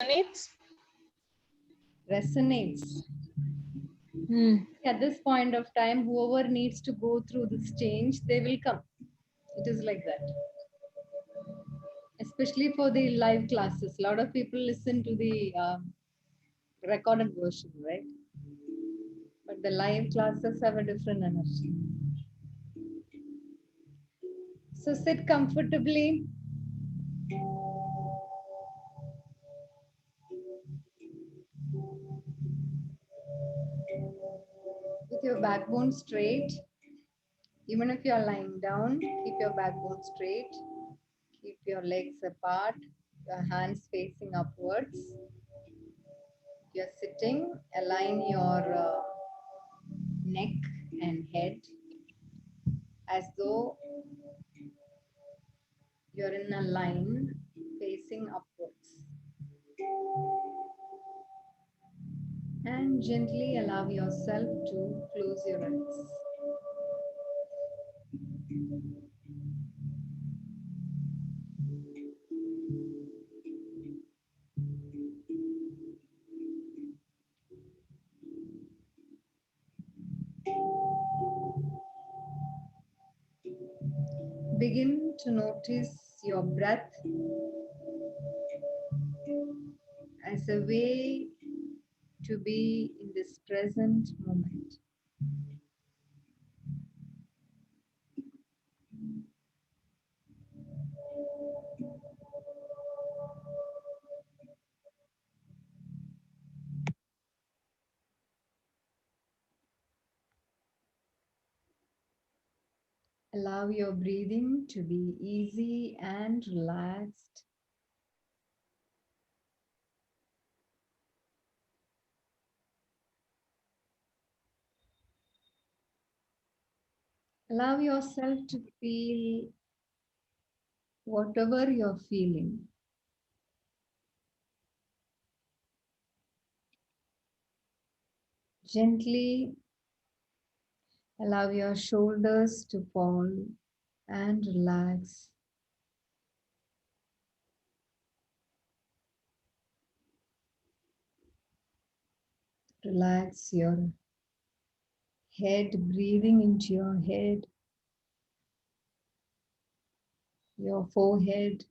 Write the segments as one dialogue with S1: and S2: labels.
S1: Resonates?
S2: Resonates. At this point of time, whoever needs to go through this change, they will come. It is like that. Especially for the live classes. A lot of people listen to the recorded version, right? But the live classes have a different energy. So sit comfortably. With your backbone straight. Even if you are lying down, keep your backbone straight. Keep your legs apart, your hands facing upwards. You're sitting, align your neck and head as though you're in a line facing upwards. And gently allow yourself to close your eyes. Begin to notice your breath as a way to be in this present moment. Allow your breathing to be easy and relaxed. Allow yourself to feel whatever you're feeling. Gently allow your shoulders to fall and relax. Relax your head, breathing into your head, your forehead,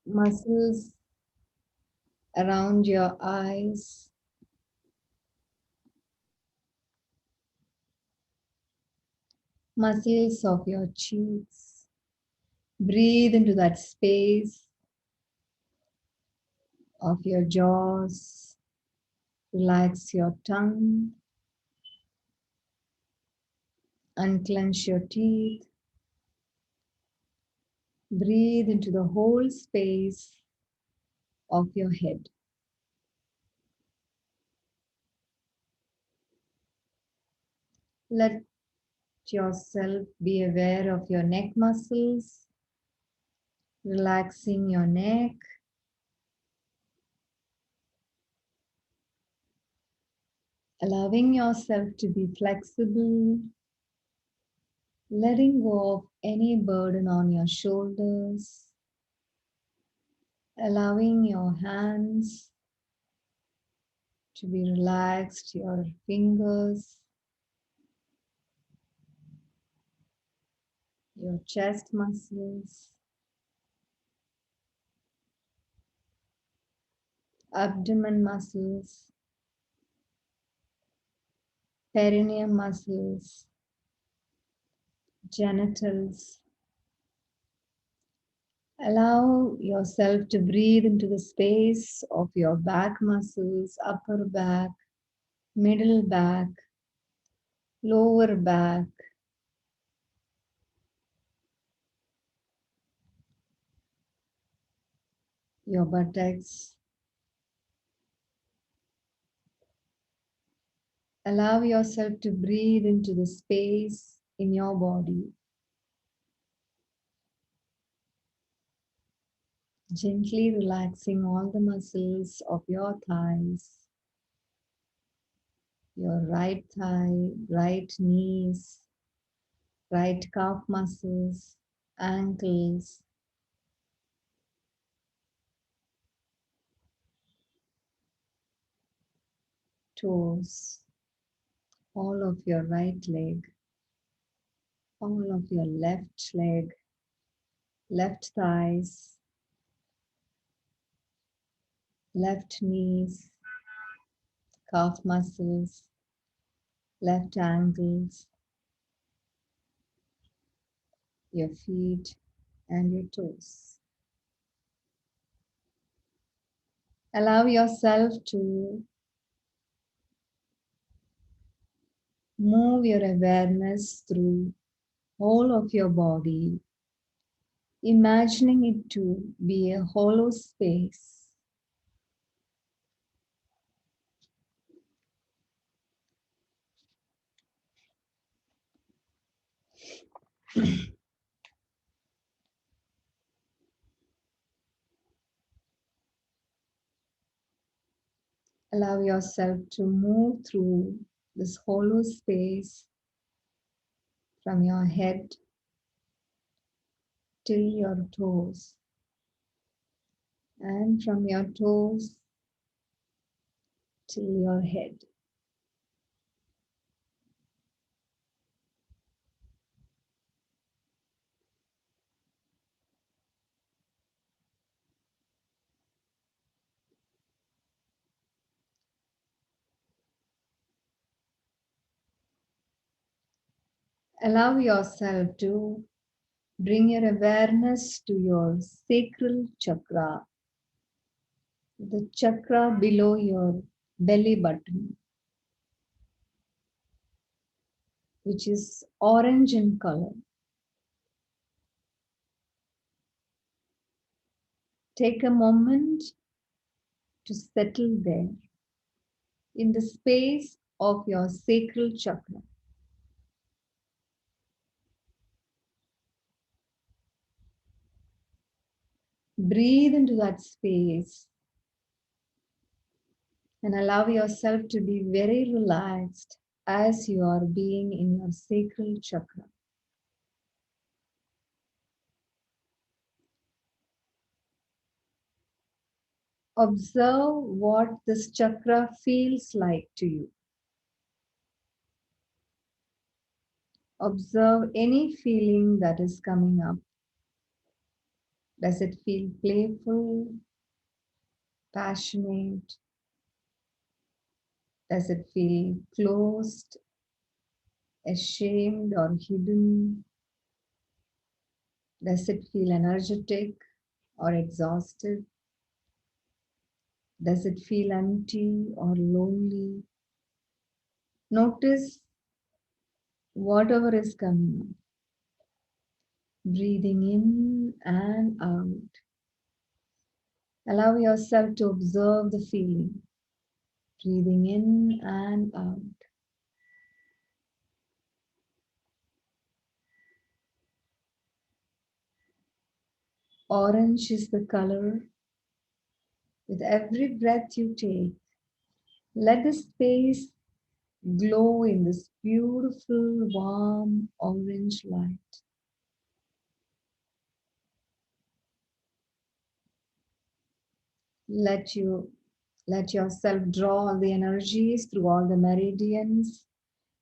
S2: muscles around your eyes, muscles of your cheeks. Breathe into that space of your jaws. Relax your tongue. Unclench your teeth. Breathe into the whole space of your head. Let yourself be aware of your neck muscles, relaxing your neck, allowing yourself to be flexible, letting go of any burden on your shoulders, allowing your hands to be relaxed, your fingers, your chest muscles, abdomen muscles, perineum muscles, genitals. Allow yourself to breathe into the space of your back muscles, upper back, middle back, lower back, your buttocks. Allow yourself to breathe into the space in your body. Gently relaxing all the muscles of your thighs, your right thigh, right knees, right calf muscles, ankles, toes, all of your right leg, all of your left leg, left thighs, left knees, calf muscles, left ankles, your feet and your toes. Allow yourself to move your awareness through whole of your body, imagining it to be a hollow space. Allow yourself to move through this hollow space from your head till your toes, and from your toes till your head. Allow yourself to bring your awareness to your sacral chakra, the chakra below your belly button, which is orange in color. Take a moment to settle there in the space of your sacral chakra. Breathe into that space and allow yourself to be very relaxed as you are being in your sacral chakra. Observe what this chakra feels like to you. Observe any feeling that is coming up. Does it feel playful, passionate? Does it feel closed, ashamed, or hidden? Does it feel energetic or exhausted? Does it feel empty or lonely? Notice whatever is coming up. Breathing in and out. Allow yourself to observe the feeling. Breathing in and out. Orange is the color. With every breath you take, let the space glow in this beautiful, warm orange light. Let yourself draw all the energies through all the meridians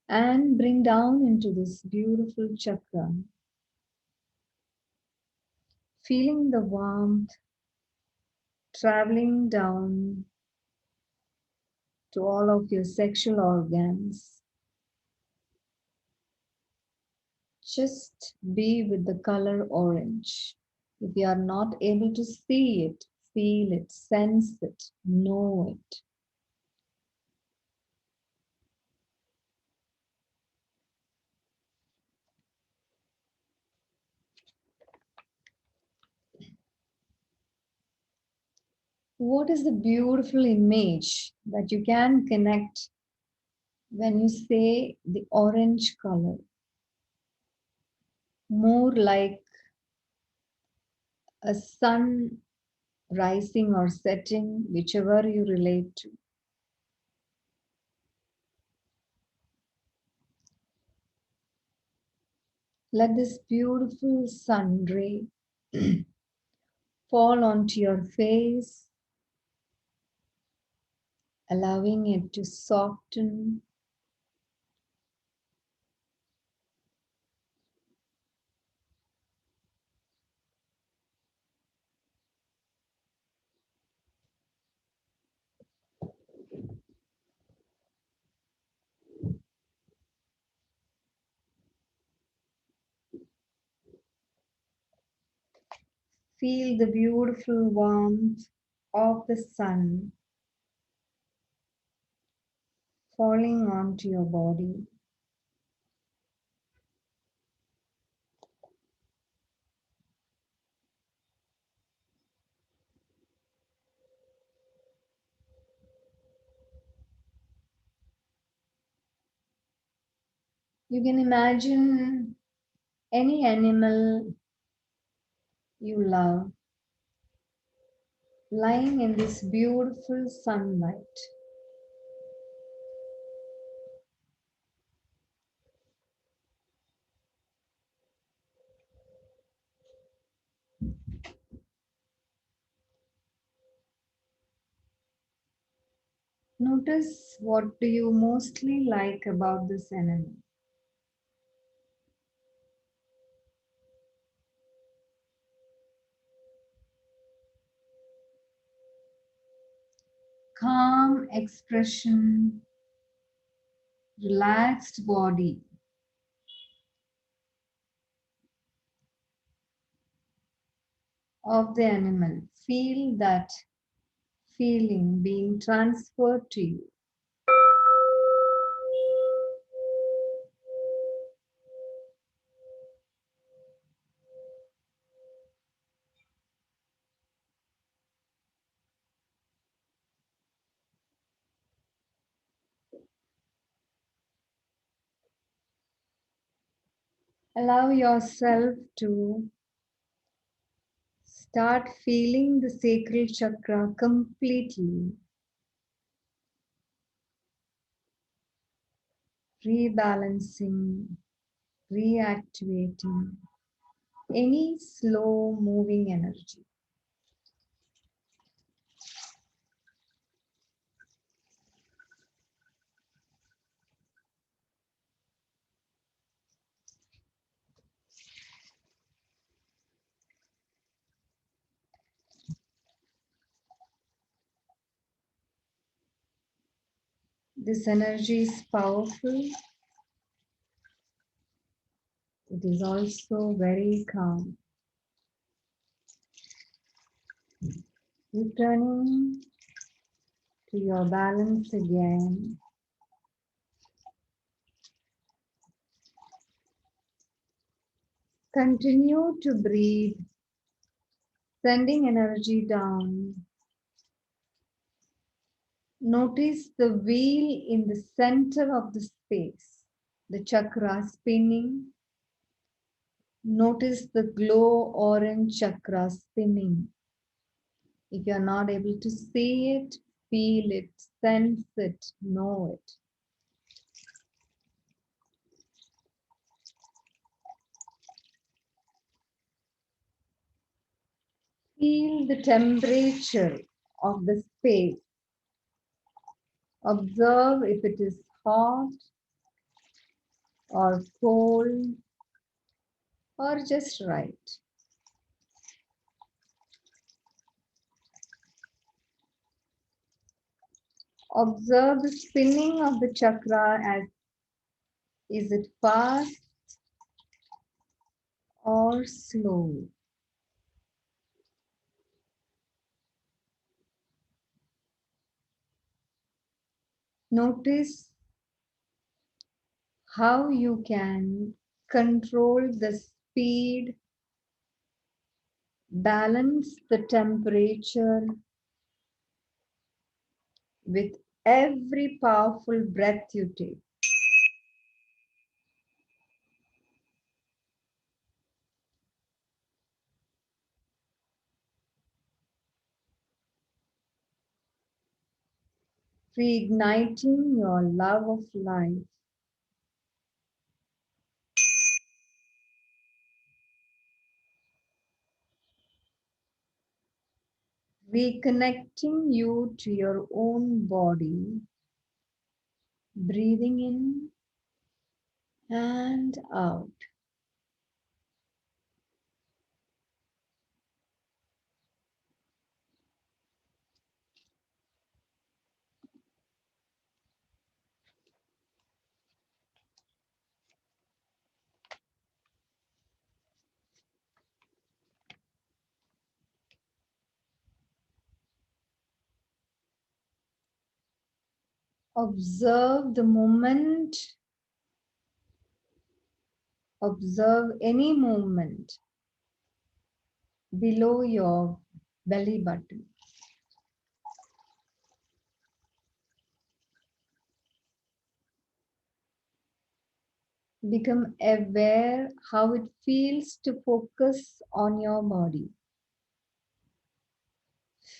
S2: and bring down into this beautiful chakra. Feeling the warmth traveling down to all of your sexual organs. Just be with the color orange. If you are not able to see it, feel it, sense it, know it. What is the beautiful image that you can connect when you say the orange color? More like a sun rising or setting, whichever you relate to. Let this beautiful sun ray fall onto your face, allowing it to soften. Feel the beautiful warmth of the sun falling onto your body. You can imagine any animal you love lying in this beautiful sunlight. Notice what do you mostly like about this animal. Calm expression, relaxed body. Of the animal. Feel that feeling being transferred to you. Allow yourself to start feeling the sacral chakra completely, rebalancing, reactivating any slow moving energy. This energy is powerful. It is also very calm. Returning to your balance again. Continue to breathe, sending energy down. Notice the wheel in the center of the space, the chakra spinning. Notice the glow orange chakra spinning. If you're not able to see it, feel it, sense it, know it. Feel the temperature of the space. Observe if it is hot or cold or just right. Observe the spinning of the chakra as is it fast or slow. Notice how you can control the speed, balance the temperature with every powerful breath you take. Reigniting your love of life. reconnecting you to your own body, breathing in and out. Observe the moment, observe any movement below your belly button. Become aware how it feels to focus on your body.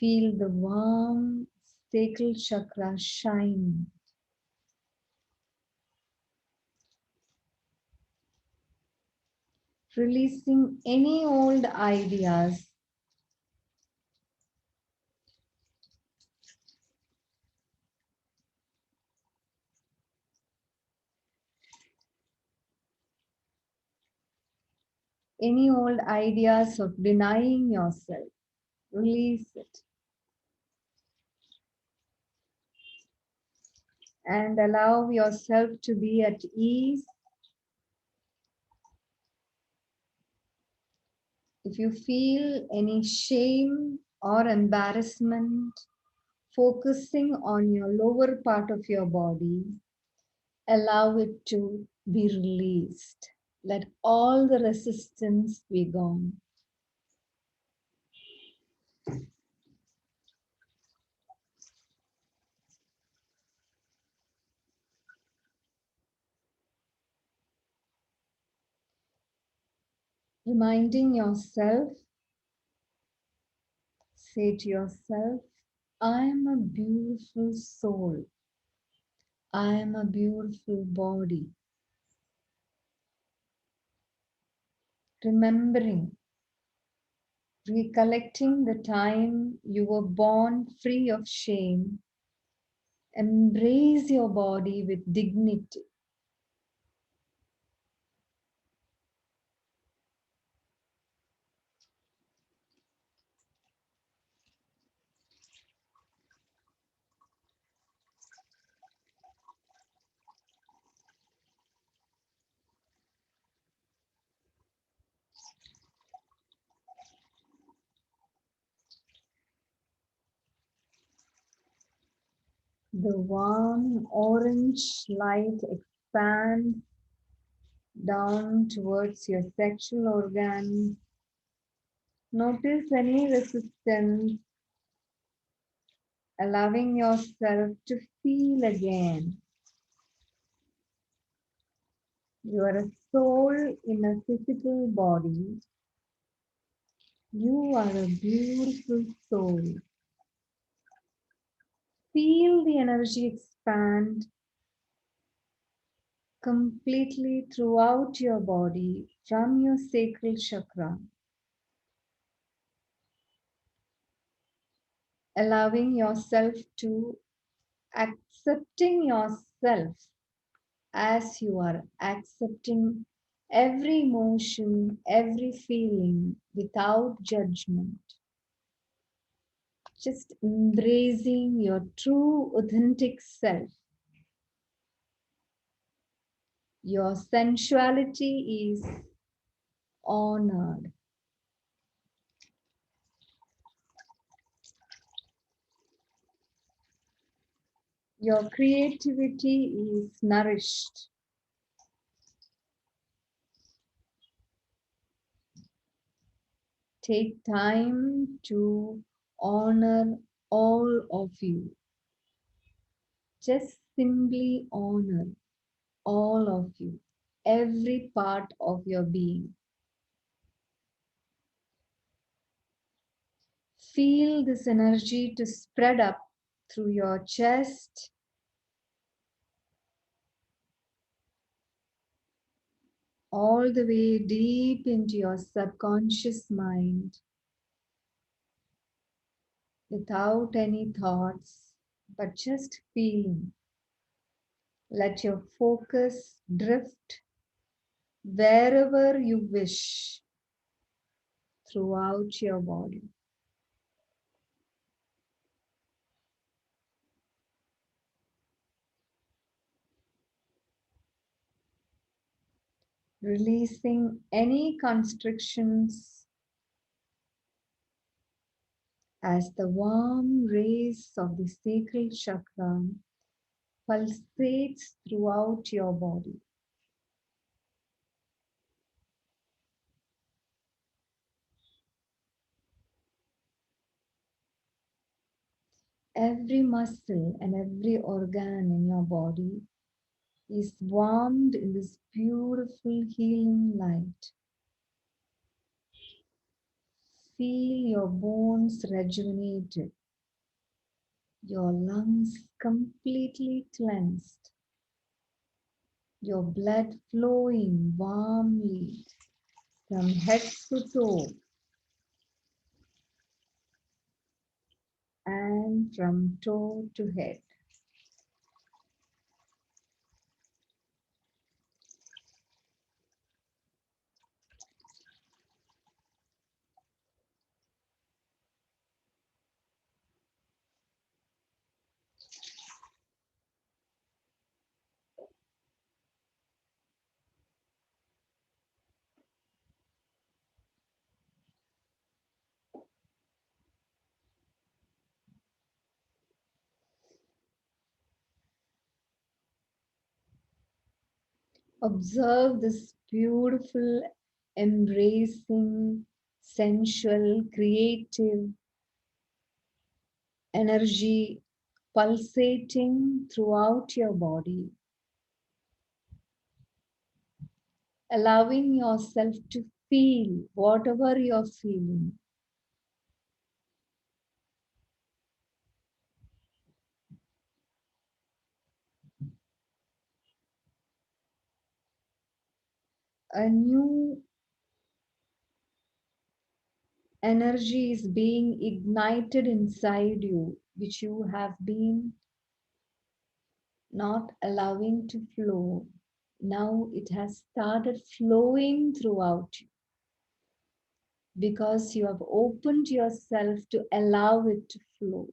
S2: Feel the warm sacral chakra shine. Releasing any old ideas, any old ideas of denying yourself. Release it and allow yourself to be at ease. If you feel any shame or embarrassment, focusing on your lower part of your body, allow it to be released. Let all the resistance be gone. Reminding yourself, say to yourself, I am a beautiful soul. I am a beautiful body. Remembering, recollecting the time you were born free of shame. Embrace your body with dignity. The warm orange light expands down towards your sexual organs. Notice any resistance, allowing yourself to feel again. You are a soul in a physical body. You are a beautiful soul. Feel the energy expand completely throughout your body from your sacral chakra, allowing yourself to accepting yourself as you are accepting every emotion, every feeling without judgment. Just embracing your true, authentic self. Your sensuality is honored. Your creativity is nourished. Take time to honor all of you. Just simply honor all of you, every part of your being. Feel this energy to spread up through your chest, all the way deep into your subconscious mind. without any thoughts, but just feeling. Let your focus drift wherever you wish throughout your body. Releasing any constrictions as the warm rays of the sacral chakra pulsates throughout your body. Every muscle and every organ in your body is warmed in this beautiful healing light. Feel your bones rejuvenated, your lungs completely cleansed, your blood flowing warmly from head to toe and from toe to head. Observe this beautiful, embracing, sensual, creative energy pulsating throughout your body, allowing yourself to feel whatever you're feeling. A new energy is being ignited inside you, which you have been not allowing to flow. Now it has started flowing throughout you because you have opened yourself to allow it to flow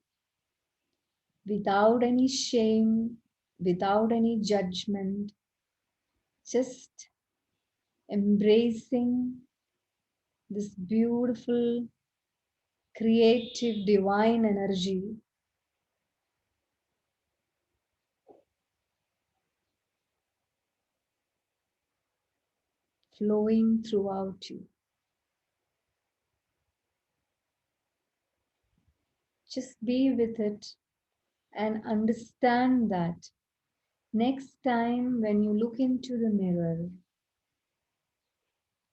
S2: without any shame, without any judgment, just embracing this beautiful, creative, divine energy flowing throughout you. Just be with it and understand that next time when you look into the mirror,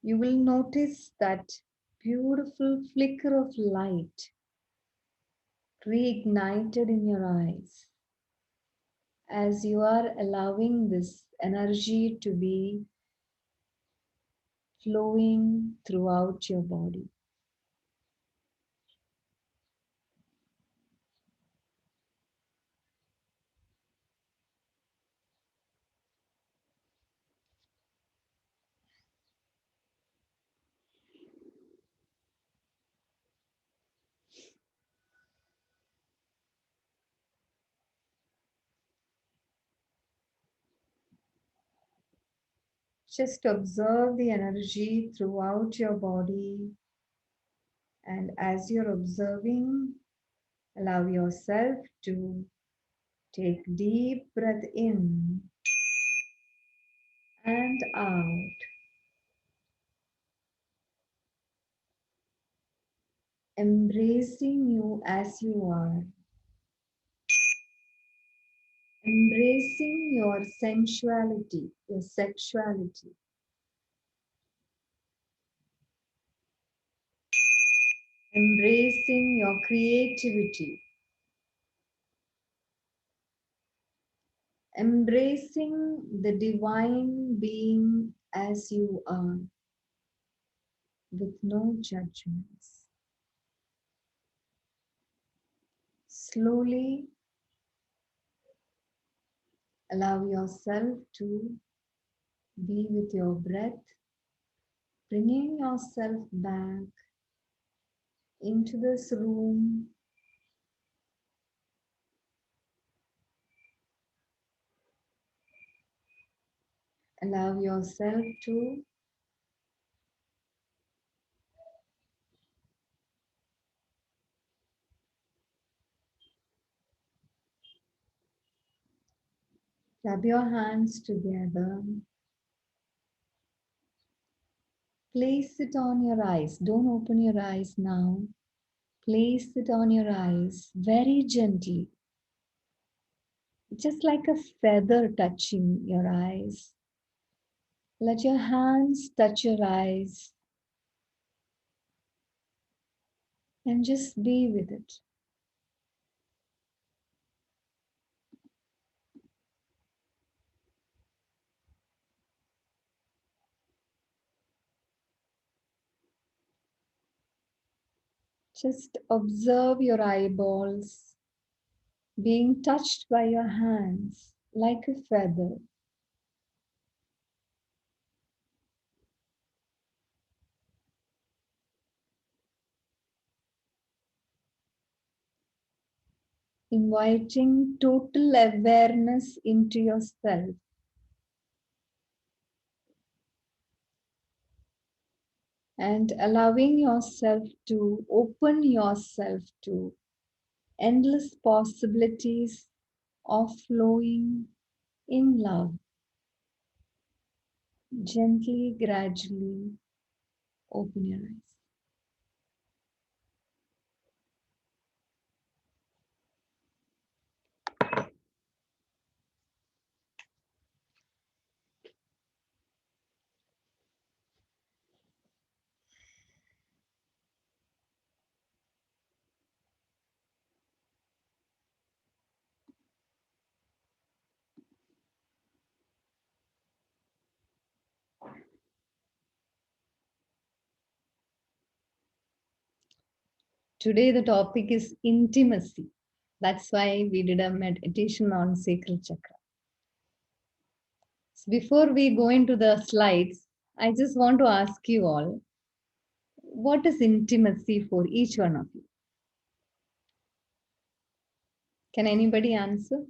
S2: you will notice that beautiful flicker of light reignited in your eyes as you are allowing this energy to be flowing throughout your body. Just observe the energy throughout your body, and as you're observing, allow yourself to take deep breath in and out. Embracing you as you are. Embracing your sensuality, your sexuality. Embracing your creativity. Embracing the divine being as you are, with no judgments. slowly allow yourself to be with your breath, bringing yourself back into this room. Allow yourself to rub your hands together. Place it on your eyes. Don't open your eyes now. Place it on your eyes very gently, just like a feather touching your eyes. Let your hands touch your eyes and just be with it. Just observe your eyeballs being touched by your hands like a feather. Inviting total awareness into yourself. And allowing yourself to open yourself to endless possibilities of flowing in love. Gently, gradually open your eyes. Today the topic is intimacy. That's why we did a meditation on sacral chakra. So before we go into the slides, I just want to ask you all, what is intimacy for each one of you? Can anybody answer?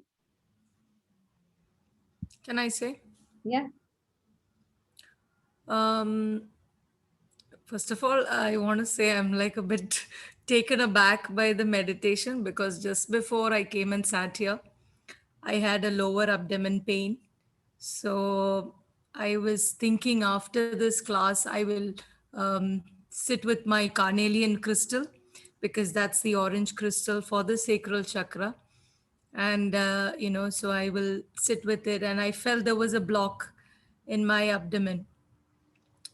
S1: Can I say?
S2: Yeah.
S1: Um, First of all, I want to say I'm like a bit taken aback by the meditation because just before I came and sat here, I had a lower abdomen pain. So I was thinking after this class, I will sit with my carnelian crystal because that's the orange crystal for the sacral chakra. And, so I will sit with it. And I felt there was a block in my abdomen.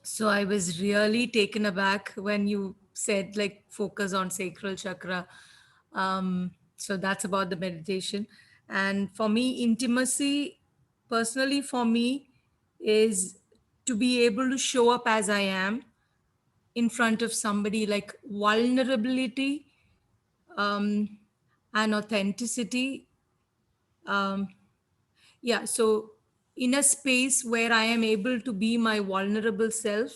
S1: So I was really taken aback when you said like focus on sacral chakra. So that's about the meditation. And for me, intimacy, personally for me, is to be able to show up as I am in front of somebody, like vulnerability um, and authenticity. Um, yeah, so in a space where I am able to be my vulnerable self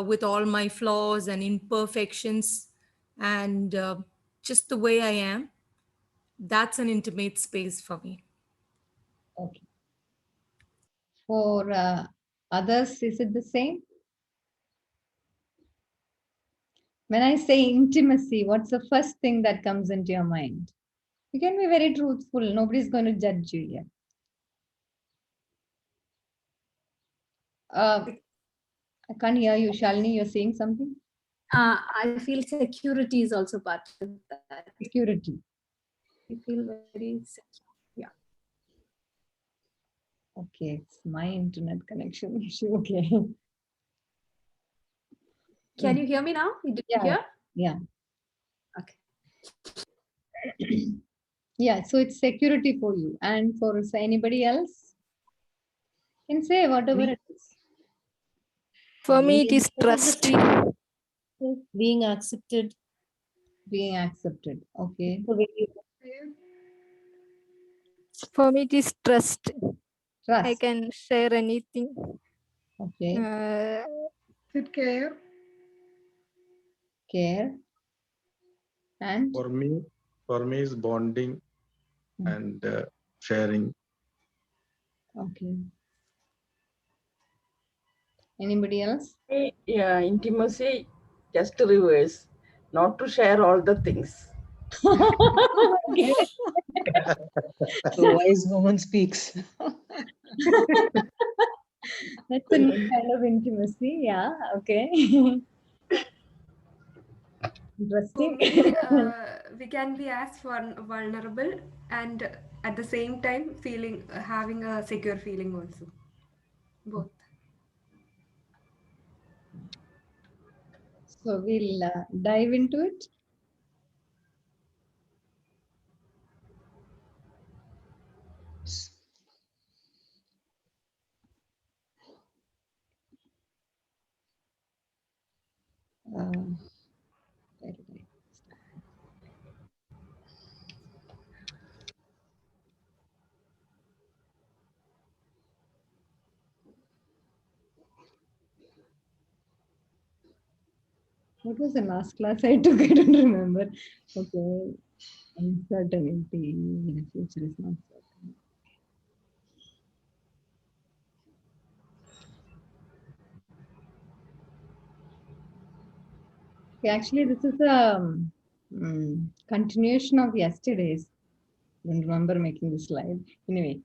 S1: with all my flaws and imperfections and just the way I am, that's an intimate space for me.
S2: Okay. For others, is it the same? When I say intimacy, what's the first thing that comes into your mind? You can be very truthful. Nobody's going to judge you here. I can't hear you. Shalini, you're saying something?
S3: I feel security is also part of that.
S2: Security.
S3: I feel very secure. Yeah.
S2: Okay, it's my internet connection issue. Okay.
S3: Can you hear me now? Did you
S2: Yeah.
S3: hear?
S2: Yeah.
S3: Okay.
S2: Yeah, so it's security for you. And for anybody else, can say whatever it is.
S4: For me, it is
S3: What is
S4: trust.
S3: the
S4: Being accepted.
S2: Being accepted. Okay.
S4: The way you For me, it is trust. I
S2: Trust.
S4: can share anything.
S2: Okay.
S5: Is it care?
S2: Care. And
S6: For me is bonding and sharing.
S2: okay. Anybody else?
S7: Yeah, intimacy, just reverse, not to share all the things.
S2: Okay.
S8: So wise woman speaks.
S2: That's a new kind of intimacy. Yeah. Okay.
S9: For
S2: Interesting.
S9: me, we can be as vulnerable and at the same time having a secure feeling also. Both.
S2: So we'll dive into it. Where did I start? What was the last class I took? I don't remember. Okay. Uncertainty in the future is not certain. Okay, actually, this is a continuation of yesterday's. Don't remember making this slide. Anyway,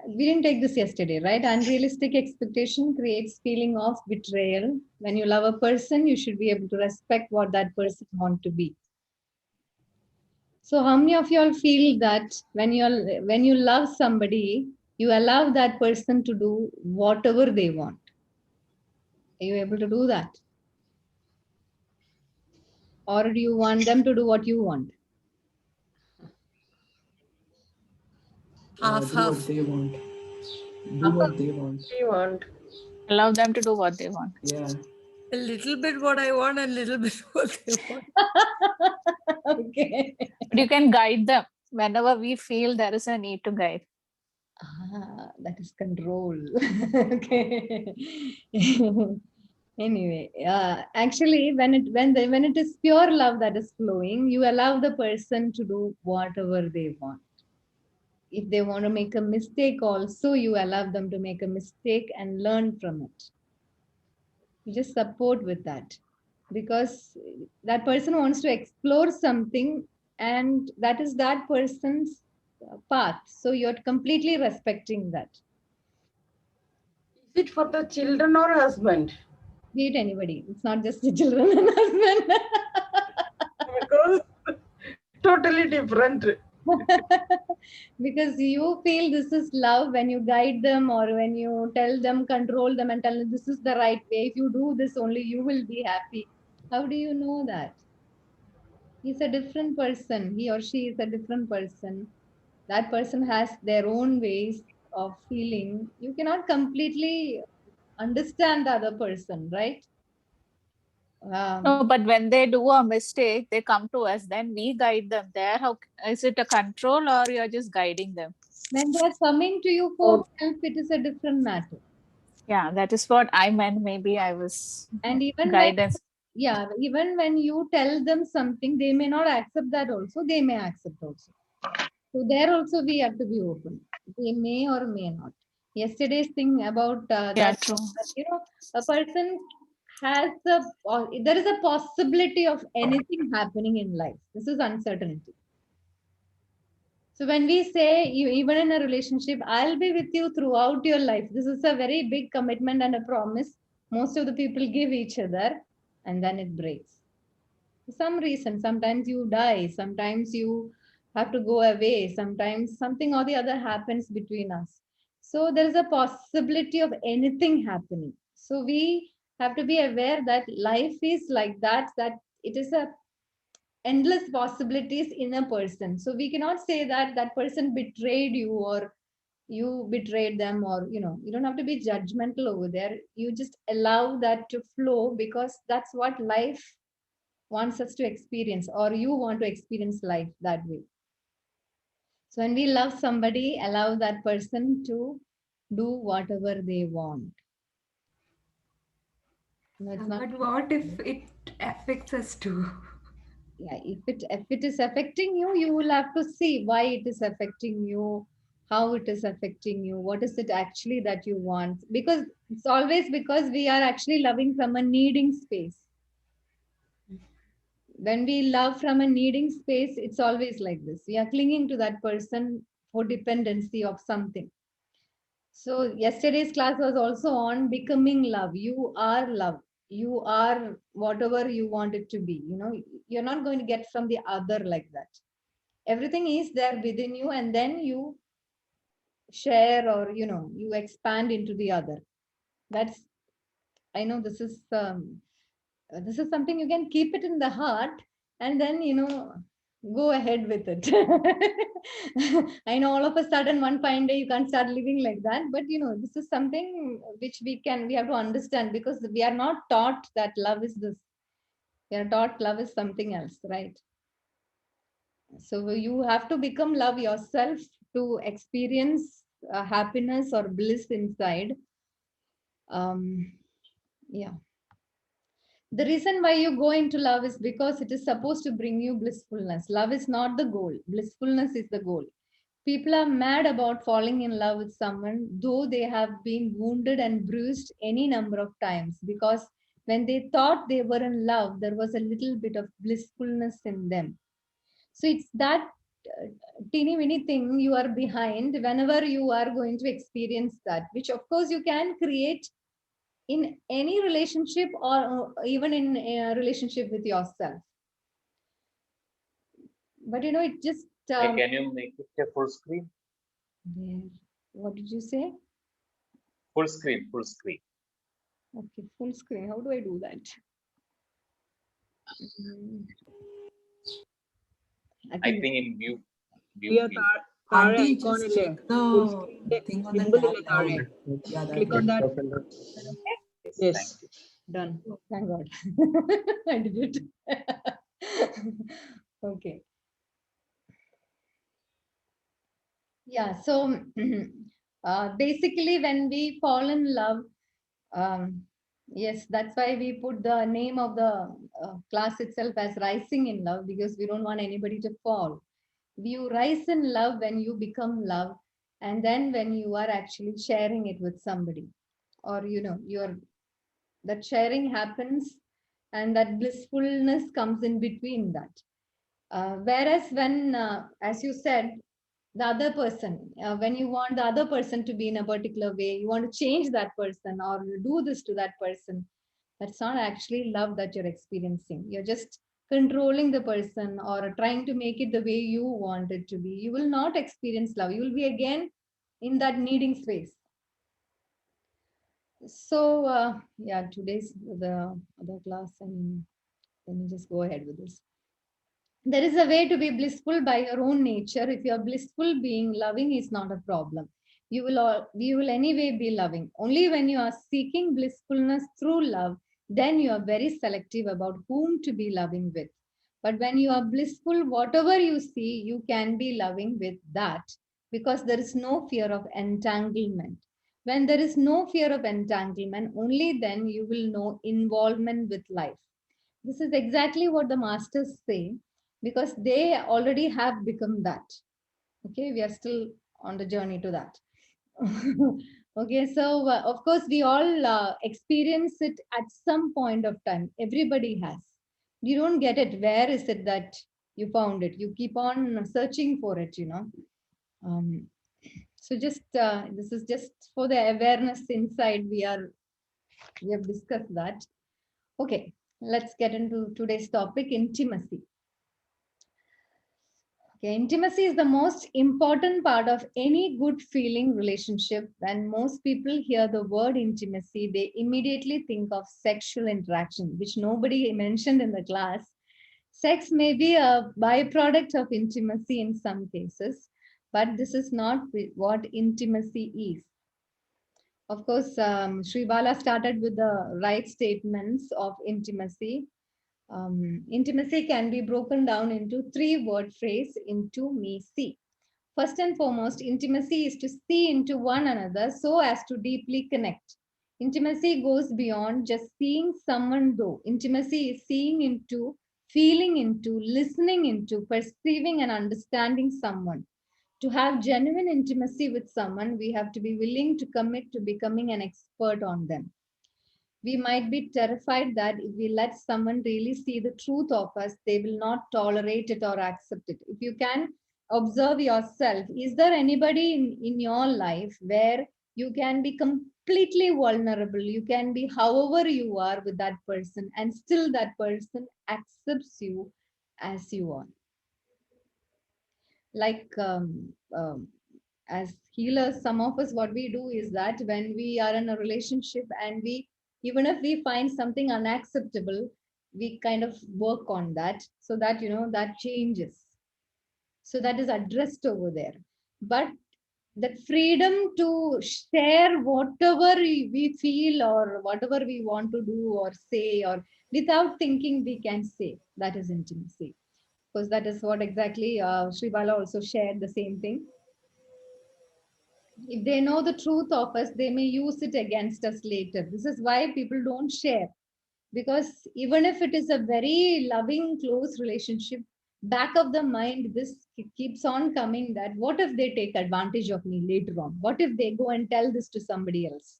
S2: we didn't take this yesterday, right? Unrealistic expectation creates feeling of betrayal. When you love a person, you should be able to respect what that person want to be. So how many of you all feel that when you love somebody, you allow that person to do whatever they want? Are you able to do that? Or do you want them to do what you want?
S1: Half,
S8: Do
S1: half.
S8: what they want. Do what they want.
S7: We want.
S10: Allow them to do what they want.
S8: Yeah.
S1: A little bit what I want and a little bit what they want.
S2: Okay.
S10: But you can guide them whenever we feel there is a need to guide.
S2: That is control. Okay. Anyway, actually, when it is pure love that is flowing, you allow the person to do whatever they want. If they want to make a mistake, also you allow them to make a mistake and learn from it. You just support with that, because that person wants to explore something, and that is that person's path. So you're completely respecting that.
S7: Is it for the children or husband?
S2: Be it anybody. It's not just the children and husband.
S7: Because totally different.
S2: Because you feel this is love when you guide them, or when you tell them, control them and tell them this is the right way. If you do this only, you will be happy. How do you know that? He's a different person. He or she is a different person. That person has their own ways of feeling. You cannot completely understand the other person, right?
S10: No, but when they do a mistake, they come to us, then we guide them there. How is it a control or you're just guiding them?
S2: When they are coming to you for help, it is a different matter.
S10: Yeah, that is what I meant. Maybe I was
S2: And even
S10: guidance.
S2: even when you tell them something, they may not accept that also. They may accept also. So there also we have to be open. They may or may not. Yesterday's thing about
S10: Yeah, true.
S2: a person has there is a possibility of anything happening in life. This is uncertainty. So when we say, even in a relationship, I'll be with you throughout your life. This is a very big commitment and a promise. Most of the people give each other, and then it breaks. For some reason, sometimes you die, sometimes you have to go away, sometimes something or the other happens between us. So there is a possibility of anything happening. So we have to be aware that life is like that it is a endless possibilities in a person. So we cannot say that that person betrayed you or you betrayed them, or you don't have to be judgmental over there. You just allow that to flow, because that's what life wants us to experience, or you want to experience life that way. So when we love somebody, allow that person to do whatever they want. No, it's not.
S9: But what if it affects us too?
S2: Yeah, if it is affecting you, you will have to see why it is affecting you, how it is affecting you, what is it actually that you want. Because it's always because we are actually loving from a needing space. When we love from a needing space, it's always like this. We are clinging to that person for dependency of something. So yesterday's class was also on becoming love. You are love. You are whatever you want it to be. You're not going to get from the other like that. Everything is there within you, and then you share, or you expand into the other. That's, I know this is something you can keep it in the heart, and then go ahead with it. I know all of a sudden one fine day you can't start living like that, but this is something which we have to understand, because we are not taught that love is this. We are taught love is something else, right? So you have to become love yourself to experience happiness or bliss inside. Yeah. The reason why you go into love is because it is supposed to bring you blissfulness. Love is not the goal. Blissfulness is the goal. People are mad about falling in love with someone, though they have been wounded and bruised any number of times, because when they thought they were in love, there was a little bit of blissfulness in them. So it's that teeny weeny thing you are behind whenever you are going to experience that, which of course you can create in any relationship, or even in a relationship with yourself. But it just
S11: can you make it a full screen?
S2: What did you say?
S11: Full screen.
S2: Okay, full screen. How do I do that?
S11: I think in view.
S5: Auntie, just check the thing on the tab down. Yeah,
S8: Click on that. Yes.
S2: Done. Oh, thank God. I did it. Okay. Yeah, so basically when we fall in love, yes, that's why we put the name of the class itself as Rising in Love, because we don't want anybody to fall. You rise in love when you become love, and then when you are actually sharing it with somebody, or that sharing happens, and that blissfulness comes in between that. Whereas when, as you said, the other person, when you want the other person to be in a particular way, you want to change that person or do this to that person, that's not actually love that you're experiencing. You're just controlling the person or trying to make it the way you want it to be. You will not experience love. You will be again in that needing space. So yeah, today's the other class, and let me just go ahead with this. There is a way to be blissful by your own nature. If you are blissful, being loving is not a problem. You will anyway be loving. Only when you are seeking blissfulness through love, then you are very selective about whom to be loving with. But when you are blissful, whatever you see, you can be loving with that, because there is no fear of entanglement. When there is no fear of entanglement, only then you will know involvement with life. This is exactly what the masters say, because they already have become that. Okay, we are still on the journey to that. Okay, so of course we all experience it at some point of time. Everybody has. You don't get it. Where is it that you found it? You keep on searching for it, so just this is just for the awareness inside. We have discussed that. Okay, let's get into today's topic, intimacy. Okay, intimacy is the most important part of any good feeling relationship. When most people hear the word intimacy, they immediately think of sexual interaction, which nobody mentioned in the class. Sex may be a byproduct of intimacy in some cases, but this is not what intimacy is. Of course, Sri Bala started with the right statements of intimacy. Intimacy can be broken down into 3-word phrase, into me, see. first and foremost, intimacy is to see into one another so as to deeply connect. Intimacy goes beyond just seeing someone, though. Intimacy is seeing into, feeling into, listening into, perceiving and understanding someone. To have genuine intimacy with someone, we have to be willing to commit to becoming an expert on them. We might be terrified that if we let someone really see the truth of us, they will not tolerate it or accept it. If you can observe yourself, is there anybody in your life where you can be completely vulnerable? You can be however you are with that person, and still that person accepts you as you are. Like as healers, some of us, what we do is that when we are in a relationship and even if we find something unacceptable, we kind of work on that so that, that changes. So that is addressed over there. But that freedom to share whatever we feel or whatever we want to do or say, or without thinking we can say, that is intimacy. Because that is what exactly Sri Bala also shared the same thing. If they know the truth of us, they may use it against us later. This is why people don't share. Because even if it is a very loving, close relationship, back of the mind, this keeps on coming that what if they take advantage of me later on? What if they go and tell this to somebody else?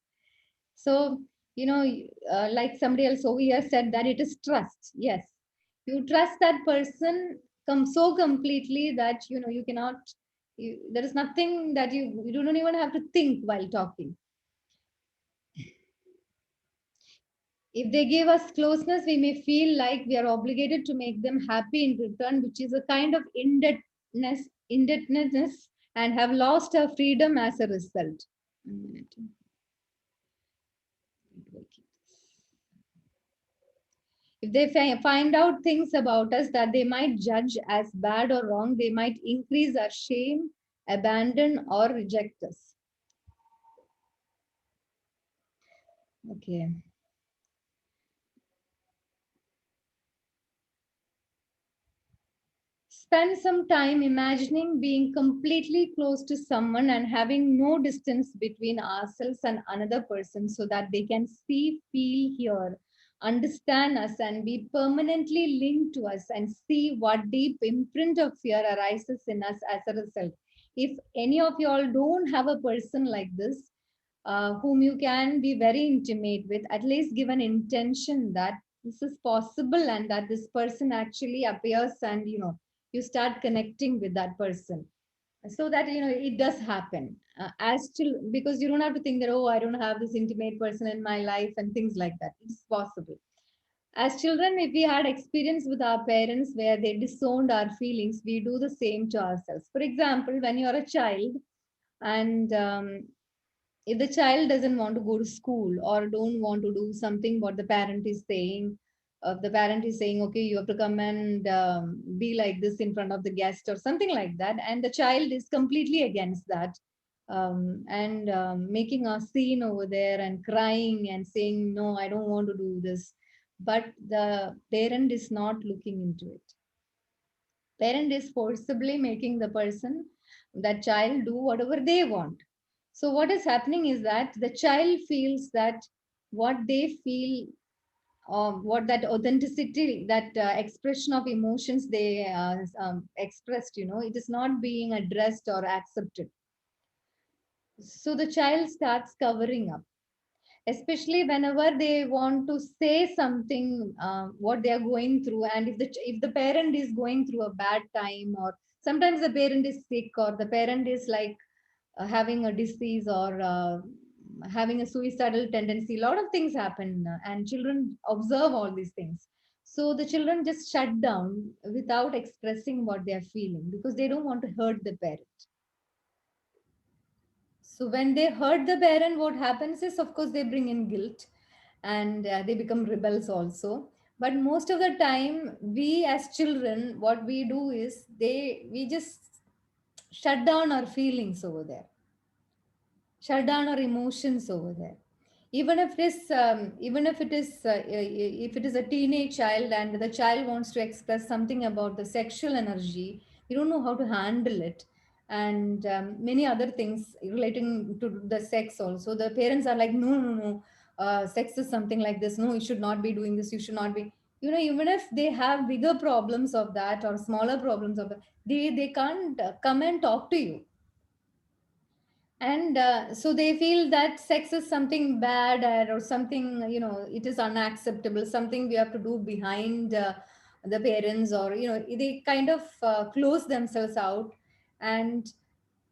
S2: So, like somebody else over here said that it is trust. Yes. You trust that person so completely that, you cannot, there is nothing that you don't even have to think while talking. If they give us closeness, we may feel like we are obligated to make them happy in return, which is a kind of indebtedness, and have lost our freedom as a result. If they find out things about us that they might judge as bad or wrong, they might increase our shame, abandon, or reject us. Okay. Spend some time imagining being completely close to someone and having no distance between ourselves and another person so that they can see, feel, hear, understand us and be permanently linked to us, and see what deep imprint of fear arises in us as a result. If any of you all don't have a person like this, whom you can be very intimate with, at least give an intention that this is possible and that this person actually appears, and you start connecting with that person, so that it does happen. Because you don't have to think that, oh, I don't have this intimate person in my life and things like that. It's possible. As children, if we had experience with our parents where they disowned our feelings, we do the same to ourselves. For example, when you're a child and if the child doesn't want to go to school or don't want to do something what the parent is saying, the parent is saying, okay, you have to come and be like this in front of the guest or something like that, and the child is completely against that, and making a scene over there and crying and saying, no, I don't want to do this. But the parent is not looking into it. Parent is forcibly making the person, that child, do whatever they want. So what is happening is that the child feels that what they feel, what that authenticity, that expression of emotions they expressed, it is not being addressed or accepted. So the child starts covering up, especially whenever they want to say something, what they are going through. And if the parent is going through a bad time, or sometimes the parent is sick, or the parent is like having a disease, or having a suicidal tendency, a lot of things happen, and children observe all these things. So the children just shut down without expressing what they are feeling, because they don't want to hurt the parent. So when they hurt the parent, what happens is, of course, they bring in guilt, and they become rebels also. But most of the time, we as children, what we do is we just shut down our feelings over there, shut down our emotions over there. Even if it is a teenage child and the child wants to express something about the sexual energy, you don't know how to handle it. and many other things relating to the sex also. The parents are like, no, no, no, sex is something like this. No, you should not be doing this. You should not be, you know, even if they have bigger problems of that or smaller problems of that, they can't come and talk to you. And so they feel that sex is something bad or something, you know, it is unacceptable, something we have to do behind the parents, or, you know, they kind of close themselves out. And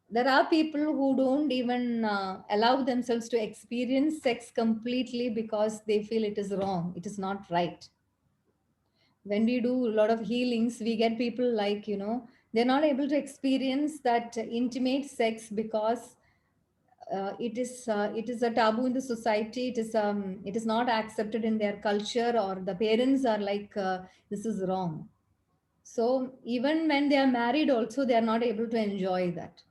S2: there are people who don't even allow themselves to experience sex completely because they feel it is wrong, it is not right. When we do a lot of healings, we get people like, you know, they're not able to experience that intimate sex because it is a taboo in the society. It is not accepted in their culture, or the parents are like, this is wrong. So even when they are married also, they are not able to enjoy that.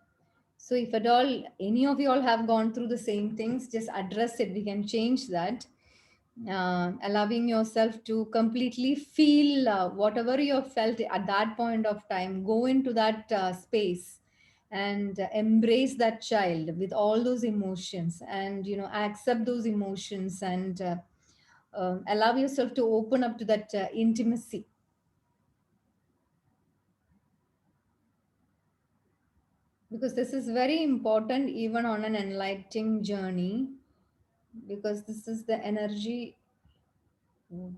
S2: So if at all any of you all have gone through the same things, just address it. We can change that. Allowing yourself to completely feel whatever you have felt at that point of time. Go into that space and embrace that child with all those emotions, and, you know, accept those emotions, and allow yourself to open up to that intimacy. Because this is very important even on an enlightening journey, because this is the energy. Oh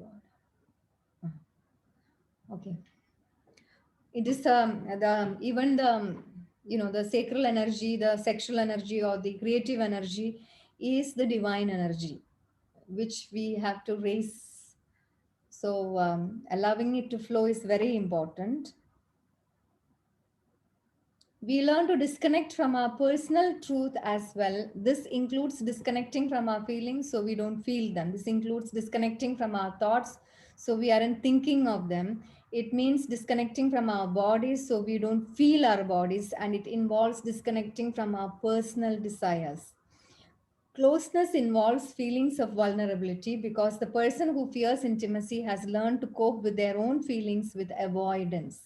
S2: God. Okay. It is the even the, you know, the sacral energy, the sexual energy, or the creative energy is the divine energy, which we have to raise. So allowing it to flow is very important. We learn to disconnect from our personal truth as well. This includes disconnecting from our feelings so we don't feel them. This includes disconnecting from our thoughts so we aren't thinking of them. It means disconnecting from our bodies so we don't feel our bodies, and it involves disconnecting from our personal desires. Closeness involves feelings of vulnerability because the person who fears intimacy has learned to cope with their own feelings with avoidance.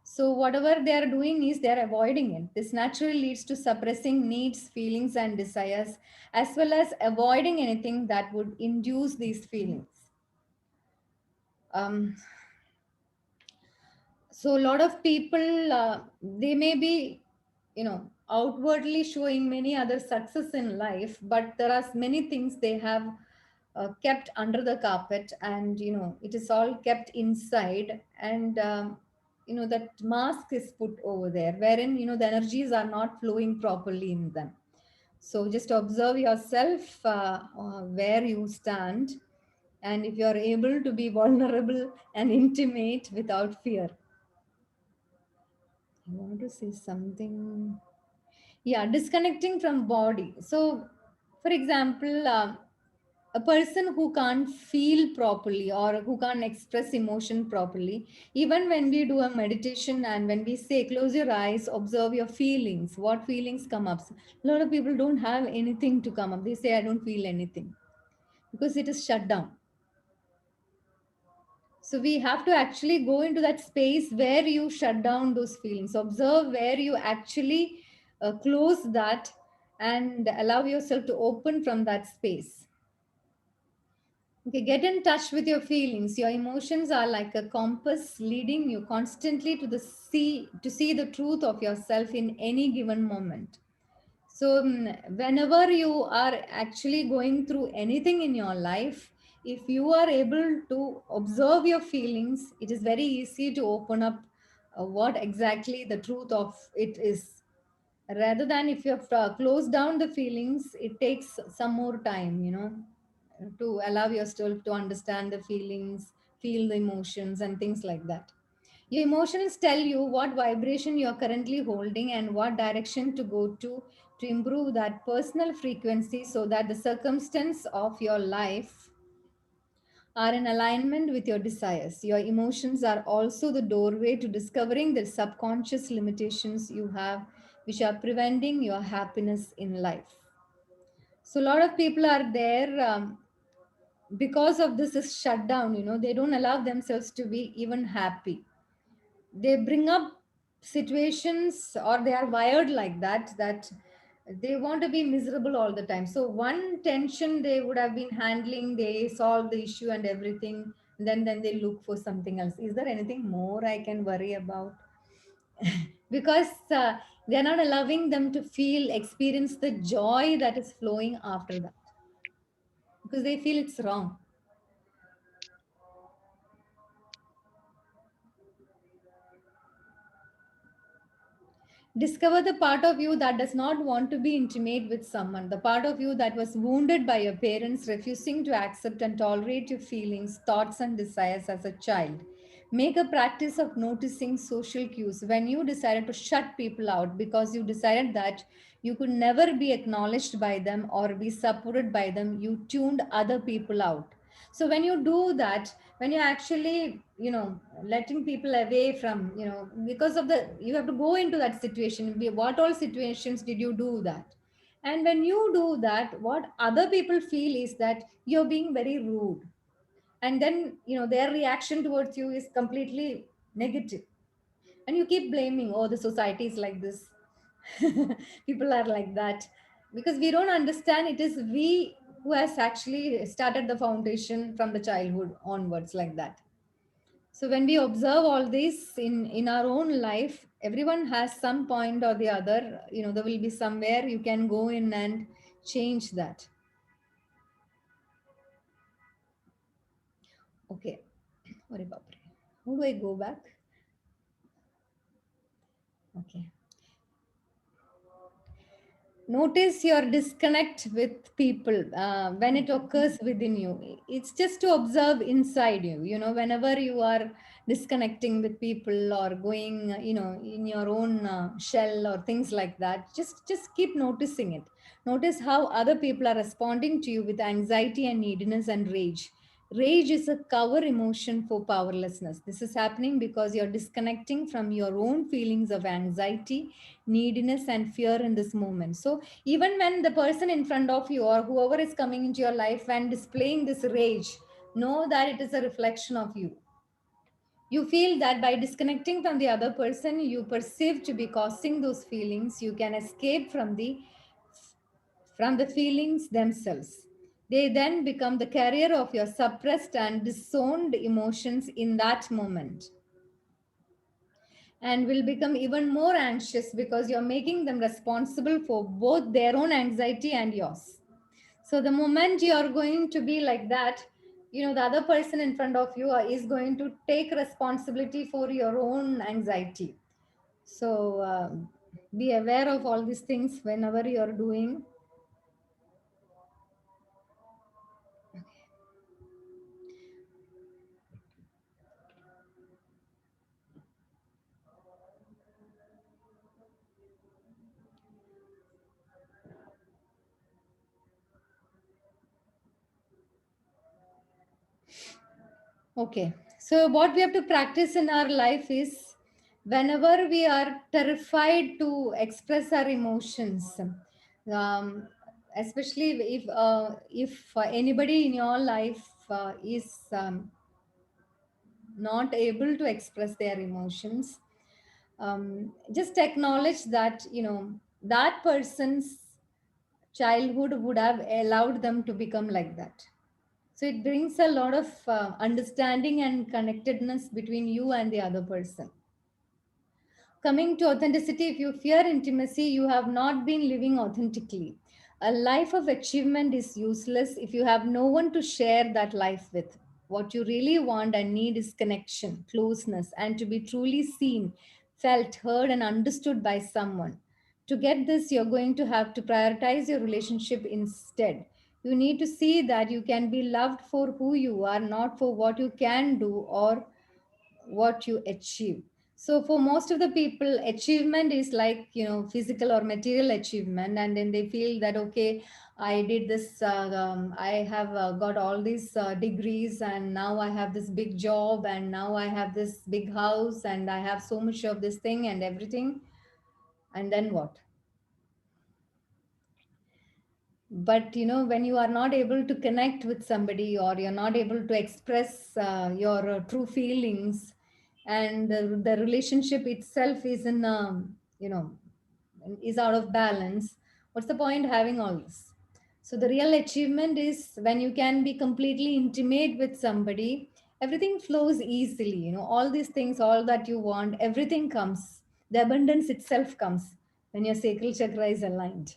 S2: So whatever they are doing is they are avoiding it. This naturally leads to suppressing needs, feelings, and desires, as well as avoiding anything that would induce these feelings. So a lot of people, they may be, you know, outwardly showing many other success in life, but there are many things they have kept under the carpet, and, you know, it is all kept inside, and you know, that mask is put over there, wherein, you know, the energies are not flowing properly in them. So just observe yourself where you stand, and if you are able to be vulnerable and intimate without fear. I want to say something. Yeah, disconnecting from body. So, for example, a person who can't feel properly or who can't express emotion properly, even when we do a meditation and when we say close your eyes, observe your feelings, what feelings come up. A lot of people don't have anything to come up. They say, I don't feel anything because it is shut down. So we have to actually go into that space where you shut down those feelings. Observe where you actually close that and allow yourself to open from that space. Okay, get in touch with your feelings. Your emotions are like a compass leading you constantly to see the truth of yourself in any given moment. So whenever you are actually going through anything in your life, if you are able to observe your feelings, it is very easy to open up what exactly the truth of it is. Rather than if you have closed down the feelings, it takes some more time, you know, to allow yourself to understand the feelings, feel the emotions, and things like that. Your emotions tell you what vibration you are currently holding and what direction to go to improve that personal frequency so that the circumstance of your life are in alignment with your desires. Your emotions are also the doorway to discovering the subconscious limitations you have, which are preventing your happiness in life. So a lot of people are there because of this is shut down, you know, they don't allow themselves to be even happy. They bring up situations, or they are wired like that, that they want to be miserable all the time. So one tension they would have been handling, they solve the issue and everything, then they look for something else. Is there anything more I can worry about? Because they're not allowing them to experience the joy that is flowing after that, because they feel it's wrong. Discover the part of you that does not want to be intimate with someone, the part of you that was wounded by your parents refusing to accept and tolerate your feelings, thoughts, and desires as a child. Make a practice of noticing social cues. When you decided to shut people out because you decided that you could never be acknowledged by them or be supported by them, you tuned other people out. So when you do that, when you're actually, letting people away from, because of the, you have to go into that situation. What all situations did you do that? And when you do that, what other people feel is that you're being very rude. And then, their reaction towards you is completely negative. And you keep blaming, oh, the society is like this. People are like that. Because we don't understand, it is we who has actually started the foundation from the childhood onwards like that. So when we observe all this in our own life, everyone has some point or the other, there will be somewhere you can go in and change that. Okay. How do I go back? Okay. Notice your disconnect with people when it occurs within you. It's just to observe inside you. Whenever you are disconnecting with people or going, in your own shell or things like that, just keep noticing it. Notice how other people are responding to you with anxiety and neediness and rage. Rage is a cover emotion for powerlessness. This is happening because you're disconnecting from your own feelings of anxiety, neediness, and fear in this moment. So even when the person in front of you or whoever is coming into your life and displaying this rage, know that it is a reflection of you. You feel that by disconnecting from the other person you perceive to be causing those feelings, you can escape from the feelings themselves. They then become the carrier of your suppressed and disowned emotions in that moment, and will become even more anxious because you're making them responsible for both their own anxiety and yours. So the moment you're going to be like that, the other person in front of you is going to take responsibility for your own anxiety. So be aware of all these things whenever you're doing. Okay, so what we have to practice in our life is, whenever we are terrified to express our emotions, especially if anybody in your life is not able to express their emotions, just acknowledge that that person's childhood would have allowed them to become like that. So it brings a lot of understanding and connectedness between you and the other person. Coming to authenticity, if you fear intimacy, you have not been living authentically. A life of achievement is useless if you have no one to share that life with. What you really want and need is connection, closeness, and to be truly seen, felt, heard, and understood by someone. To get this, you're going to have to prioritize your relationship instead. You need to see that you can be loved for who you are, not for what you can do or what you achieve. So for most of the people, achievement is like, physical or material achievement, and then they feel that, okay, I did this, I have got all these degrees, and now I have this big job, and now I have this big house, and I have so much of this thing and everything. And then what? But when you are not able to connect with somebody, or you're not able to express your true feelings, and the relationship itself is in, is out of balance, what's the point having all this? So the real achievement is when you can be completely intimate with somebody, everything flows easily, all these things, all that you want, everything comes. The abundance itself comes when your sacral chakra is aligned.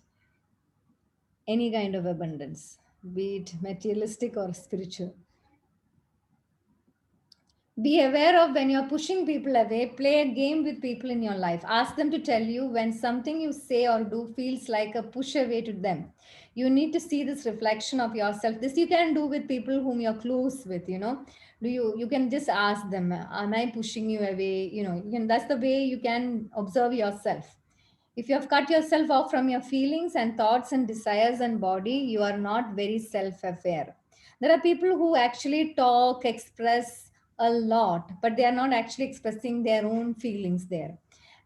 S2: Any kind of abundance, be it materialistic or spiritual. Be aware of when you're pushing people away. Play a game with people in your life. Ask them to tell you when something you say or do feels like a push away to them. You need to see this reflection of yourself. This you can do with people whom you're close with, you can just ask them, am I pushing you away? That's the way you can observe yourself. If you have cut yourself off from your feelings and thoughts and desires and body, you are not very self-aware. There are people who actually talk, express a lot, but they are not actually expressing their own feelings there.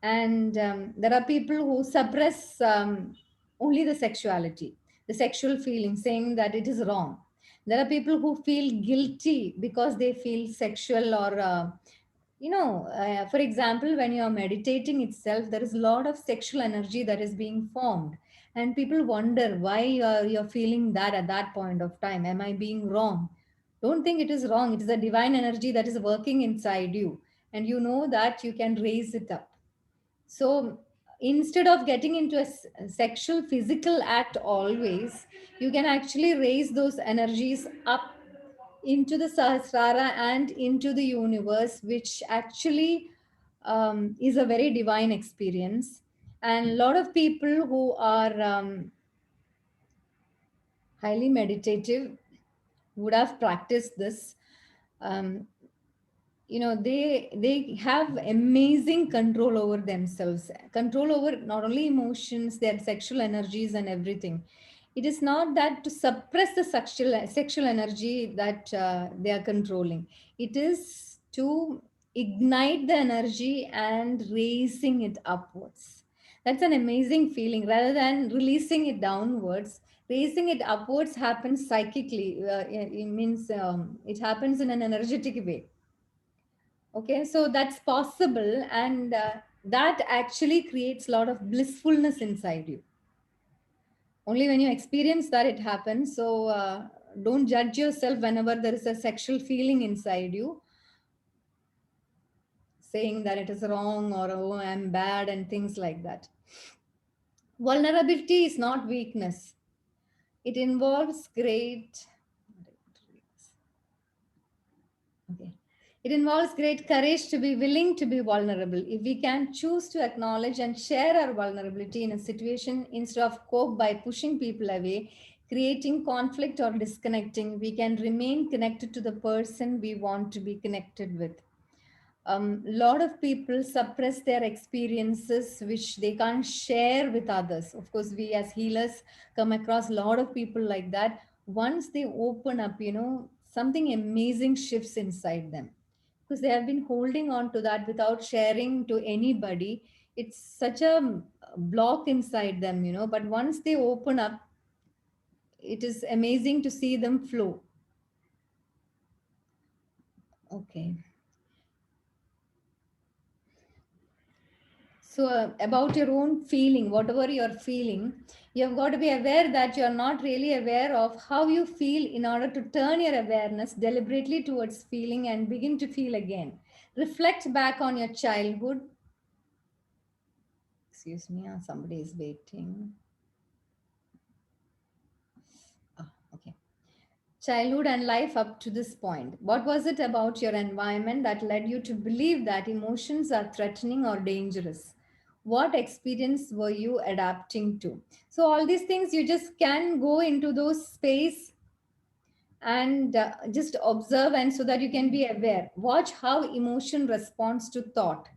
S2: And there are people who suppress only the sexuality, the sexual feeling, saying that it is wrong. There are people who feel guilty because they feel sexual or for example, when you are meditating itself, there is a lot of sexual energy that is being formed, and people wonder why you're feeling that at that point of time. Am I being wrong? Don't think it is wrong. It is a divine energy that is working inside you, and you know that you can raise it up. So instead of getting into a sexual physical act always, you can actually raise those energies up into the Sahasrara and into the universe, which actually is a very divine experience. And a lot of people who are highly meditative would have practiced this. They have amazing control over themselves, control over not only emotions, their sexual energies and everything. It is not that to suppress the sexual energy that they are controlling. It is to ignite the energy and raising it upwards. That's an amazing feeling. Rather than releasing it downwards, raising it upwards happens psychically. It means it happens in an energetic way. Okay, so that's possible, and that actually creates a lot of blissfulness inside you. Only when you experience that it happens. So don't judge yourself whenever there is a sexual feeling inside you, saying that it is wrong or oh, I'm bad and things like that. Vulnerability is not weakness. It involves great. Okay. It involves great courage to be willing to be vulnerable. If we can choose to acknowledge and share our vulnerability in a situation instead of cope by pushing people away, creating conflict or disconnecting, we can remain connected to the person we want to be connected with. A lot of people suppress their experiences, which they can't share with others. Of course, we as healers come across a lot of people like that. Once they open up, something amazing shifts inside them, because they have been holding on to that without sharing to anybody. It's such a block inside them, but once they open up, it is amazing to see them flow. Okay. So about your own feeling, whatever you're feeling, you've got to be aware that you're not really aware of how you feel in order to turn your awareness deliberately towards feeling and begin to feel again. Reflect back on your childhood. Excuse me, somebody is waiting. Okay. Childhood and life up to this point. What was it about your environment that led you to believe that emotions are threatening or dangerous? What experience were you adapting to? So all these things, you just can go into those space and just observe, and so that you can be aware. Watch how emotion responds to thought.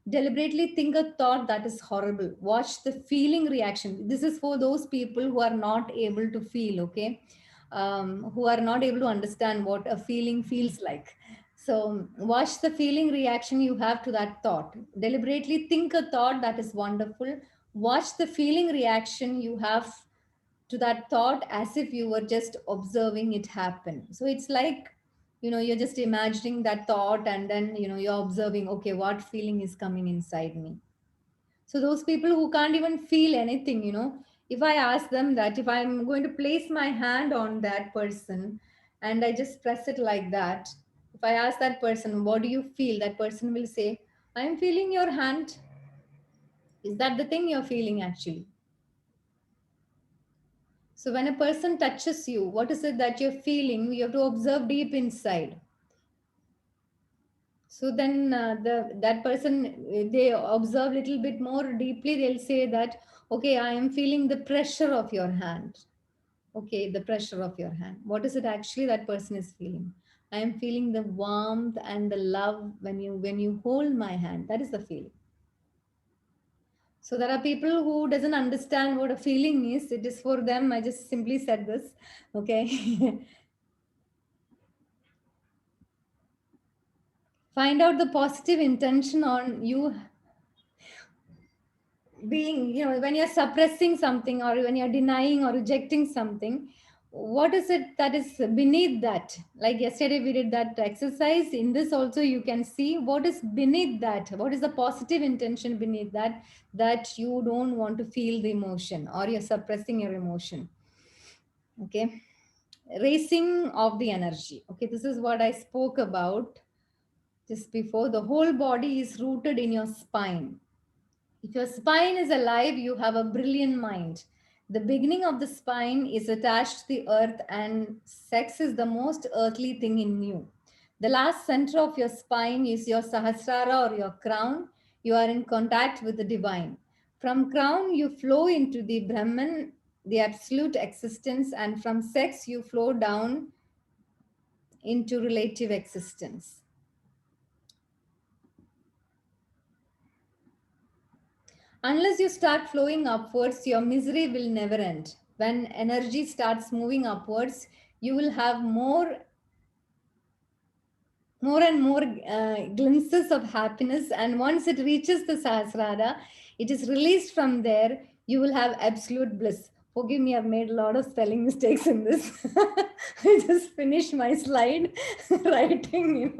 S2: Deliberately think a thought that is horrible. Watch the feeling reaction. This is for those people who are not able to feel, okay? Who are not able to understand what a feeling feels like. So watch the feeling reaction you have to that thought. Deliberately think a thought that is wonderful. Watch the feeling reaction you have to that thought as if you were just observing it happen. So it's like You're just imagining that thought, and then you're observing, okay, what feeling is coming inside me. So those people who can't even feel anything, if I ask them that, if I'm going to place my hand on that person and I just press it like that, if I ask that person, what do you feel? That person will say, I'm feeling your hand. Is that the thing you're feeling actually? So when a person touches you, what is it that you're feeling? You have to observe deep inside. So then that person, they observe little bit more deeply. They'll say that, okay, I am feeling the pressure of your hand. Okay, the pressure of your hand. What is it actually that person is feeling? I am feeling the warmth and the love when you hold my hand. That is the feeling. So there are people who doesn't understand what a feeling is. It is for them. I just simply said this. Okay. Find out the positive intention on you being, when you're suppressing something, or when you're denying or rejecting something, what is it that is beneath that? Like yesterday we did that exercise. In this also you can see what is beneath that. What is the positive intention beneath that, that you don't want to feel the emotion, or you're suppressing your emotion. Okay. Raising of the energy. Okay, this is what I spoke about just before. The whole body is rooted in your spine. If your spine is alive, you have a brilliant mind. The beginning of the spine is attached to the earth, and sex is the most earthly thing in you. The last center of your spine is your sahasrara, or your crown. You are in contact with the divine. From crown, you flow into the Brahman, the absolute existence, and from sex, you flow down into relative existence. Unless you start flowing upwards, your misery will never end. When energy starts moving upwards, you will have more and more glimpses of happiness. And once it reaches the Sahasrara, it is released from there, you will have absolute bliss. Forgive me, I've made a lot of spelling mistakes in this. I just finished my slide writing,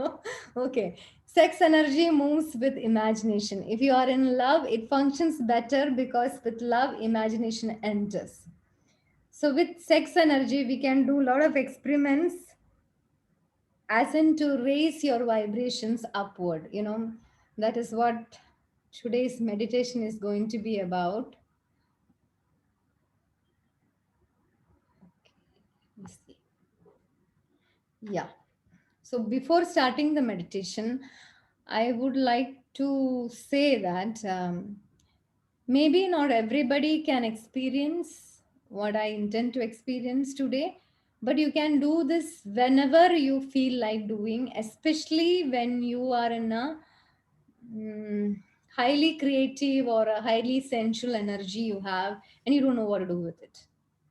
S2: Okay. Sex energy moves with imagination. If you are in love, it functions better because with love, imagination enters. So with sex energy, we can do a lot of experiments, as in to raise your vibrations upward. That is what today's meditation is going to be about. Let me see. Yeah. So before starting the meditation, I would like to say that maybe not everybody can experience what I intend to experience today, but you can do this whenever you feel like doing, especially when you are in a highly creative or a highly sensual energy you have, and you don't know what to do with it.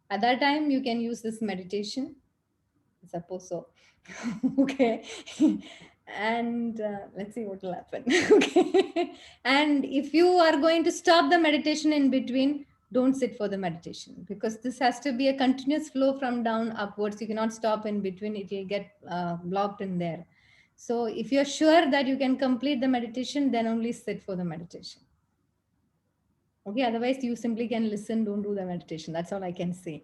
S2: At that time, you can use this meditation. I suppose so. Okay. And let's see what will happen. Okay. And if you are going to stop the meditation in between, don't sit for the meditation, because this has to be a continuous flow from down upwards. You cannot stop in between, it will get blocked in there. So if you're sure that you can complete the meditation, then only sit for the meditation. Okay, otherwise you simply can listen, don't do the meditation. That's all I can say.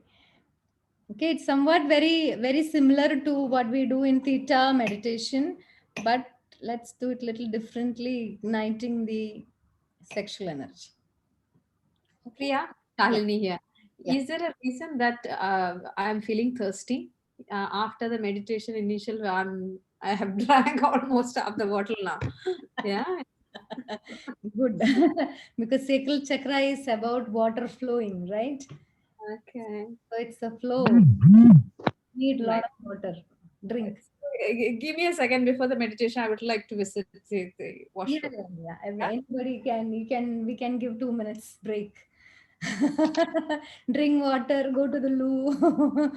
S2: Okay, it's somewhat very, very similar to what we do in theta meditation, but let's do it a little differently, igniting the sexual energy.
S3: Priya, Shalini here.
S2: Yeah.
S3: Is there a reason that I'm feeling thirsty? After the meditation initial, I have drank almost half the bottle now. Yeah.
S2: Good. Because sacral chakra is about water flowing, right?
S3: Okay.
S2: So it's a flow. Need a lot of water. Drink.
S3: Give me a second before the meditation. I would like to visit the washroom.
S2: Yeah. Anybody can, we can give 2 minutes break. Drink water, go to the loo.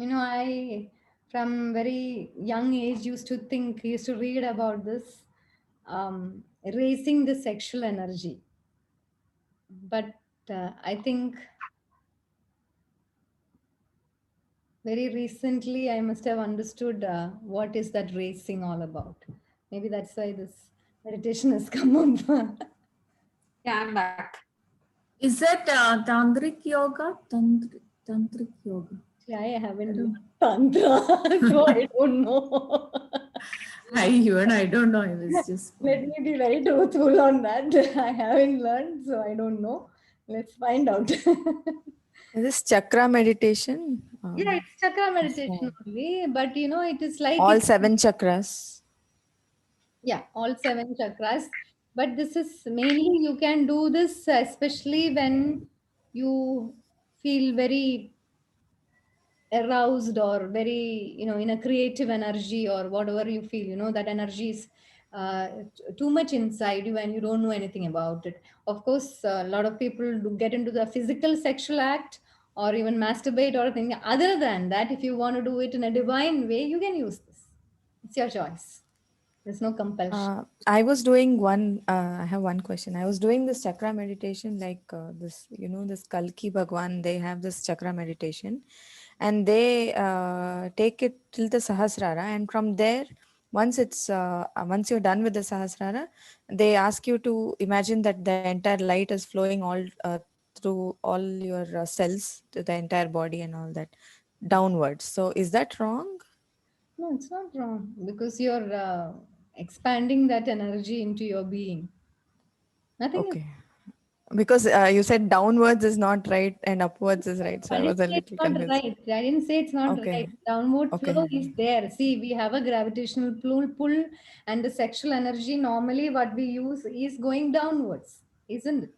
S2: You know, I from very young age used to read about this, raising the sexual energy. But I think very recently I must have understood what is that racing all about. Maybe that's why this meditation has come up.
S3: Yeah, I'm back.
S10: Is that tantric yoga? Tantric yoga.
S2: Yeah, I haven't learned Tantra, so I don't know.
S10: I don't know. I was just.
S2: Let me be very truthful on that. I haven't learned, so I don't know. Let's find out.
S4: Is this chakra meditation?
S2: Yeah, it's chakra meditation only, but you know, it is like
S4: All 7 chakras.
S2: Yeah, all 7 chakras. But this is mainly you can do this, especially when you feel very aroused or very, you know, in a creative energy or whatever you feel, you know, that energy is too much inside you and you don't know anything about it. Of course, a lot of people do get into the physical sexual act or even masturbate or anything. Other than that, if you want to do it in a divine way, you can use this. It's your choice. There's no compulsion.
S4: I was doing one, I have one question. I was doing this chakra meditation, like this, you know, this Kalki Bhagwan, they have this chakra meditation and they take it till the Sahasrara. And from there, once you're done with the Sahasrara, they ask you to imagine that the entire light is flowing all through all your cells to the entire body and all that downwards. So is that wrong?
S2: No, it's not wrong because you're expanding that energy into your being. Nothing is.
S4: Okay. Because you said downwards is not right and upwards is right. So
S2: I
S4: I
S2: didn't
S4: was a
S2: say it's
S4: little
S2: not
S4: confused.
S2: right. I didn't say it's not
S4: Okay.
S2: right. Downward
S4: Okay.
S2: flow is there. See, we have a gravitational pull, and the sexual energy normally what we use is going downwards, isn't it?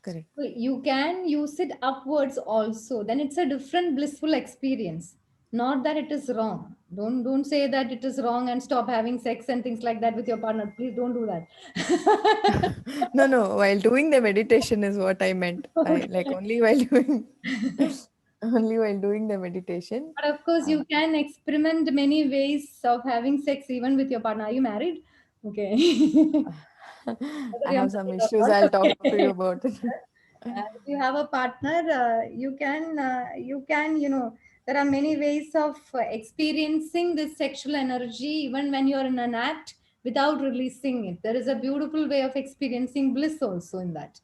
S4: Correct.
S2: So you can use it upwards also. Then it's a different blissful experience. Not that it is wrong. Don't say that it is wrong and stop having sex and things like that with your partner. Please don't do that.
S4: No. While doing the meditation is what I meant. I like only while doing only while doing the meditation.
S2: But of course, you can experiment many ways of having sex even with your partner. Are you married? Okay. Whether
S4: I
S2: you're
S4: have some
S2: married or
S4: issues.
S2: not,
S4: I'll talk to you
S2: okay.
S4: about it.
S2: If you have a partner, you can, you know, there are many ways of experiencing this sexual energy even when you're in an act without releasing it. There is a beautiful way of experiencing bliss also in that.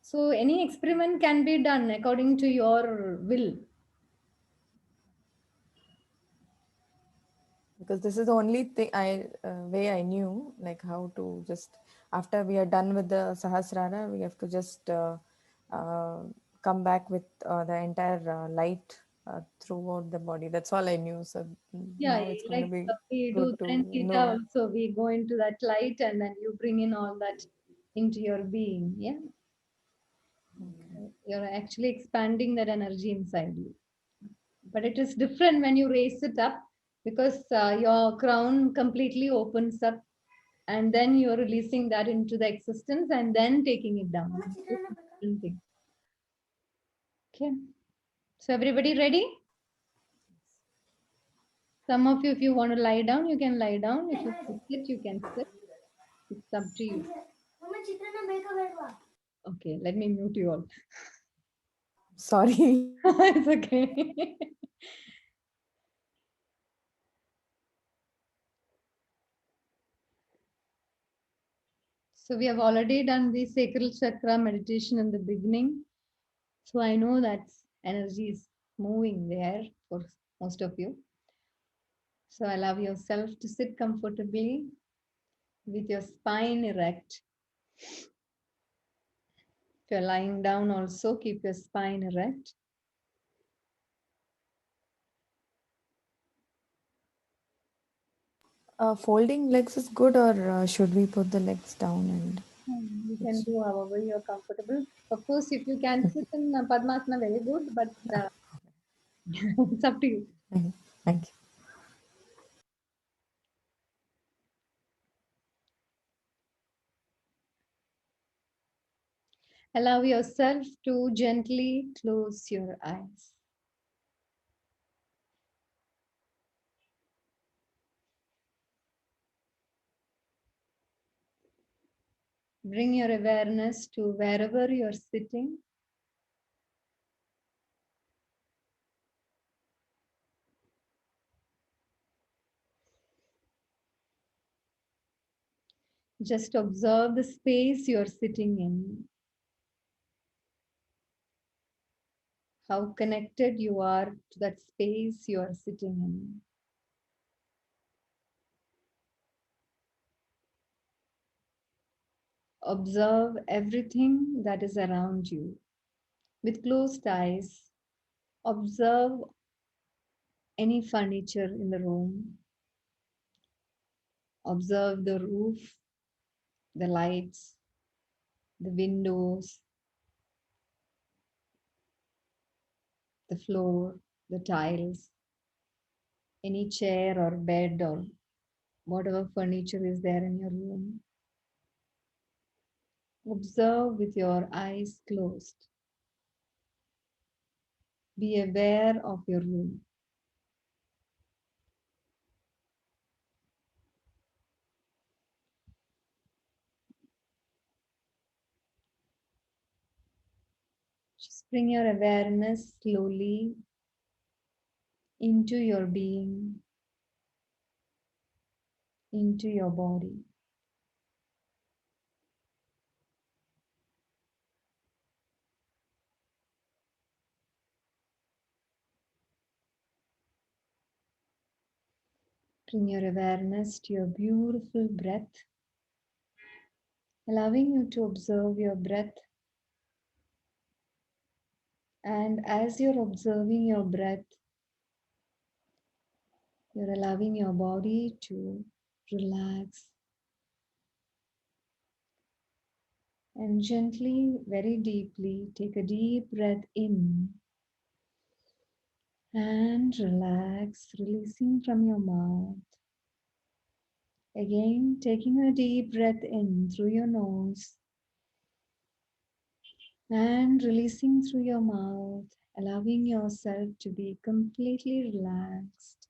S2: So any experiment can be done according to your will.
S4: Because this is the only thing way I knew, like how to just after we are done with the Sahasrara, we have to just uh, come back with the entire light throughout the body. That's all I knew. So
S2: Yeah,
S4: now it's going to
S2: like
S4: be
S2: we do
S4: good to
S2: Zen Theta
S4: know.
S2: also. We go into that light and then you bring in all that into your being. Yeah. You're actually expanding that energy inside you. But it is different when you raise it up because your crown completely opens up and then you're releasing that into the existence and then taking it down. It's a different thing. Okay. So everybody ready? Some of you, if you want to lie down, you can lie down. If you sit, you can sit. It's up to you. Okay, let me mute you all.
S4: Sorry.
S2: It's okay. So we have already done the sacral chakra meditation in the beginning. So I know that energy is moving there for most of you. So allow yourself to sit comfortably with your spine erect. If you're lying down also, keep your spine erect.
S4: Folding legs is good, or should we put the legs down and?
S2: You can do however you're comfortable. Of course, if you can sit in Padmasana, very good, but it's up to you.
S4: Thank you.
S2: Allow yourself to gently close your eyes. Bring your awareness to wherever you're sitting. Just observe the space you're sitting in. How connected you are to that space you are sitting in. Observe everything that is around you. With closed eyes, observe any furniture in the room. Observe the roof, the lights, the windows, the floor, the tiles, any chair or bed or whatever furniture is there in your room. Observe with your eyes closed. Be aware of your room. Just bring your awareness slowly into your being, into your body. Bring your awareness to your beautiful breath, allowing you to observe your breath. And as you're observing your breath, you're allowing your body to relax. And gently, very deeply, take a deep breath in and relax, releasing from your mouth. Again, taking a deep breath in through your nose and releasing through your mouth, allowing yourself to be completely relaxed.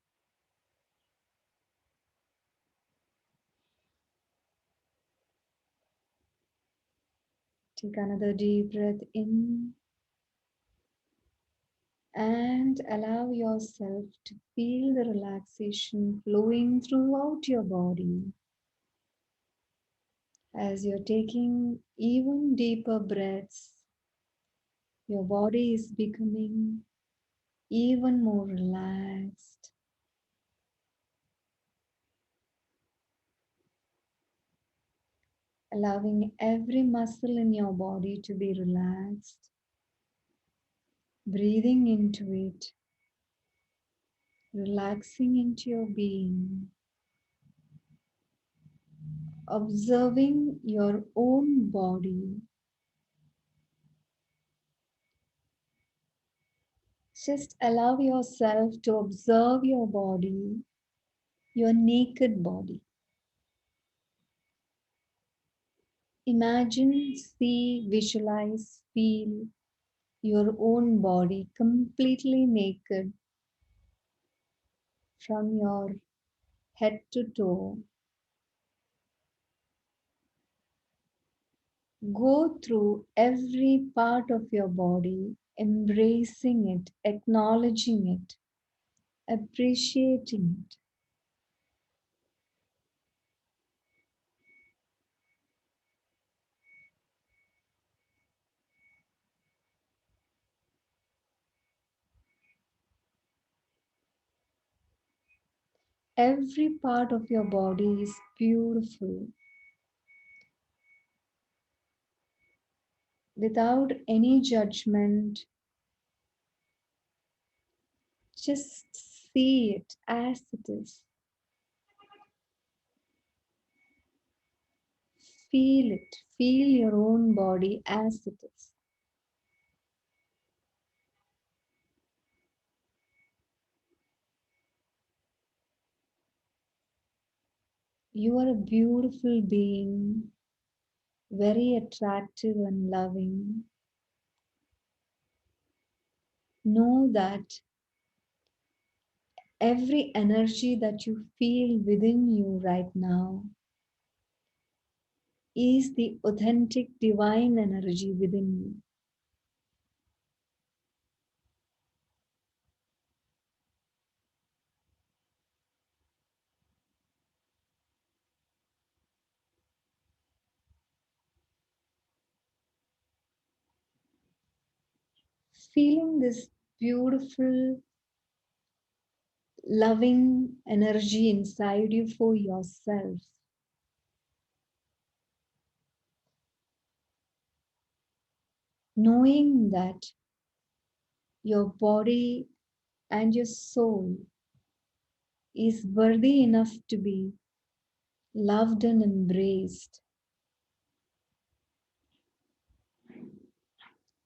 S2: Take another deep breath in and allow yourself to feel the relaxation flowing throughout your body. As you're taking even deeper breaths, your body is becoming even more relaxed. Allowing every muscle in your body to be relaxed. Breathing into it, relaxing into your being. Observing your own body. Just allow yourself to observe your body, your naked body. Imagine, see, visualize, feel your own body completely naked from your head to toe. Go through every part of your body, embracing it, acknowledging it, appreciating it. Every part of your body is beautiful. Without any judgment, just see it as it is. Feel it. Feel your own body as it is. You are a beautiful being, very attractive and loving. Know that every energy that you feel within you right now is the authentic divine energy within you. Feeling this beautiful, loving energy inside you for yourself. Knowing that your body and your soul is worthy enough to be loved and embraced.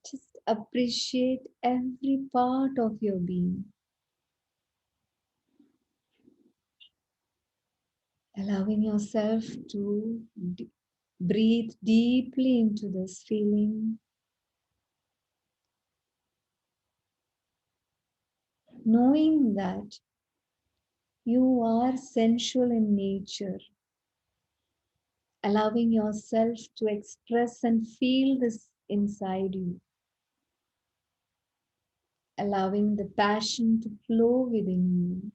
S2: Just appreciate every part of your being. Allowing yourself to breathe deeply into this feeling. Knowing that you are sensual in nature. Allowing yourself to express and feel this inside you. Allowing the passion to flow within you.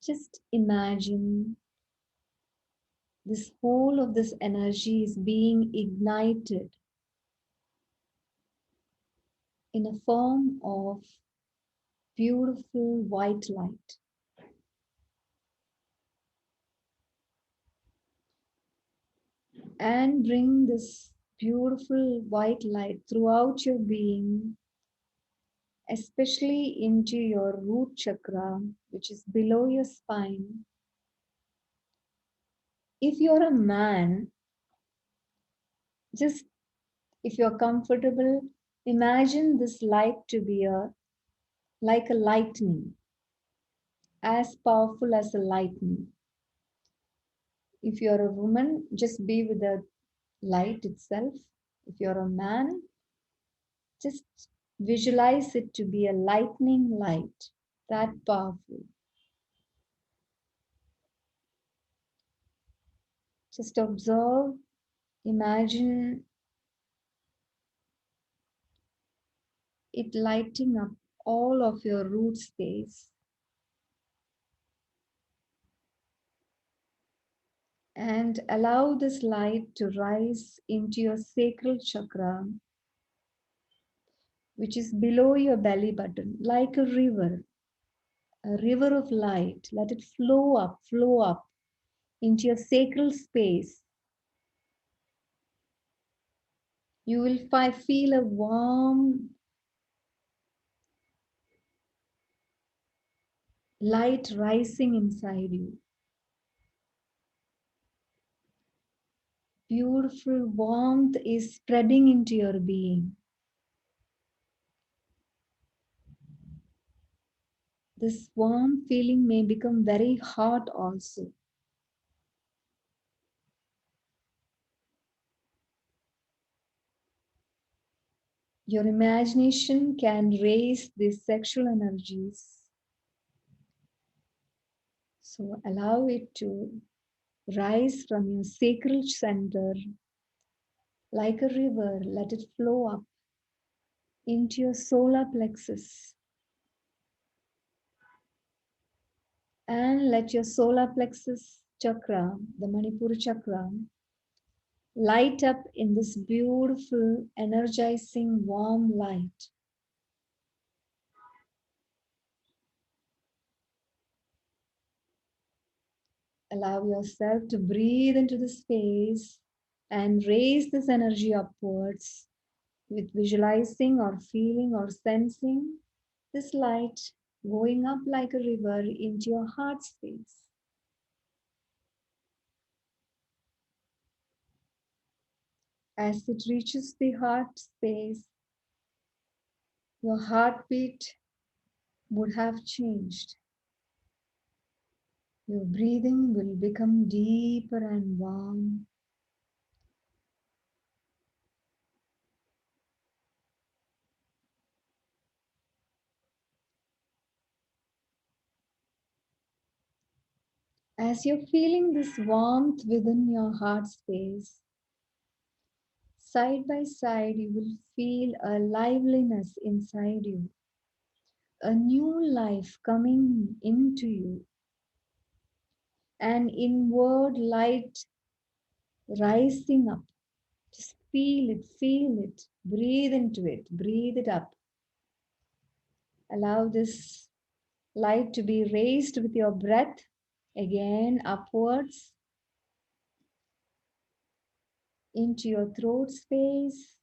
S2: Just imagine this whole of this energy is being ignited in a form of beautiful white light. And bring this beautiful white light throughout your being, especially into your root chakra, which is below your spine. If you're a man, just if you're comfortable, imagine this light to be like a lightning, as powerful as a lightning. If you're a woman, just be with the light itself. If you're a man, just visualize it to be a lightning light, that powerful. Just observe, imagine it lighting up all of your root space. And allow this light to rise into your sacral chakra, which is below your belly button, like a river of light. Let it flow up into your sacral space. You will feel a warm light rising inside you. Beautiful warmth is spreading into your being. This warm feeling may become very hot also. Your imagination can raise these sexual energies. So allow it to rise from your sacral center like a river. Let it flow up into your solar plexus. And let your solar plexus chakra, the Manipura chakra, light up in this beautiful, energizing, warm light. Allow yourself to breathe into the space and raise this energy upwards with visualizing or feeling or sensing this light going up like a river into your heart space. As it reaches the heart space, your heartbeat would have changed. Your breathing will become deeper and warm. As you're feeling this warmth within your heart space, side by side, you will feel a liveliness inside you, a new life coming into you, an inward light rising up. Just feel it, breathe into it, breathe it up. Allow this light to be raised with your breath, again upwards into your throat space.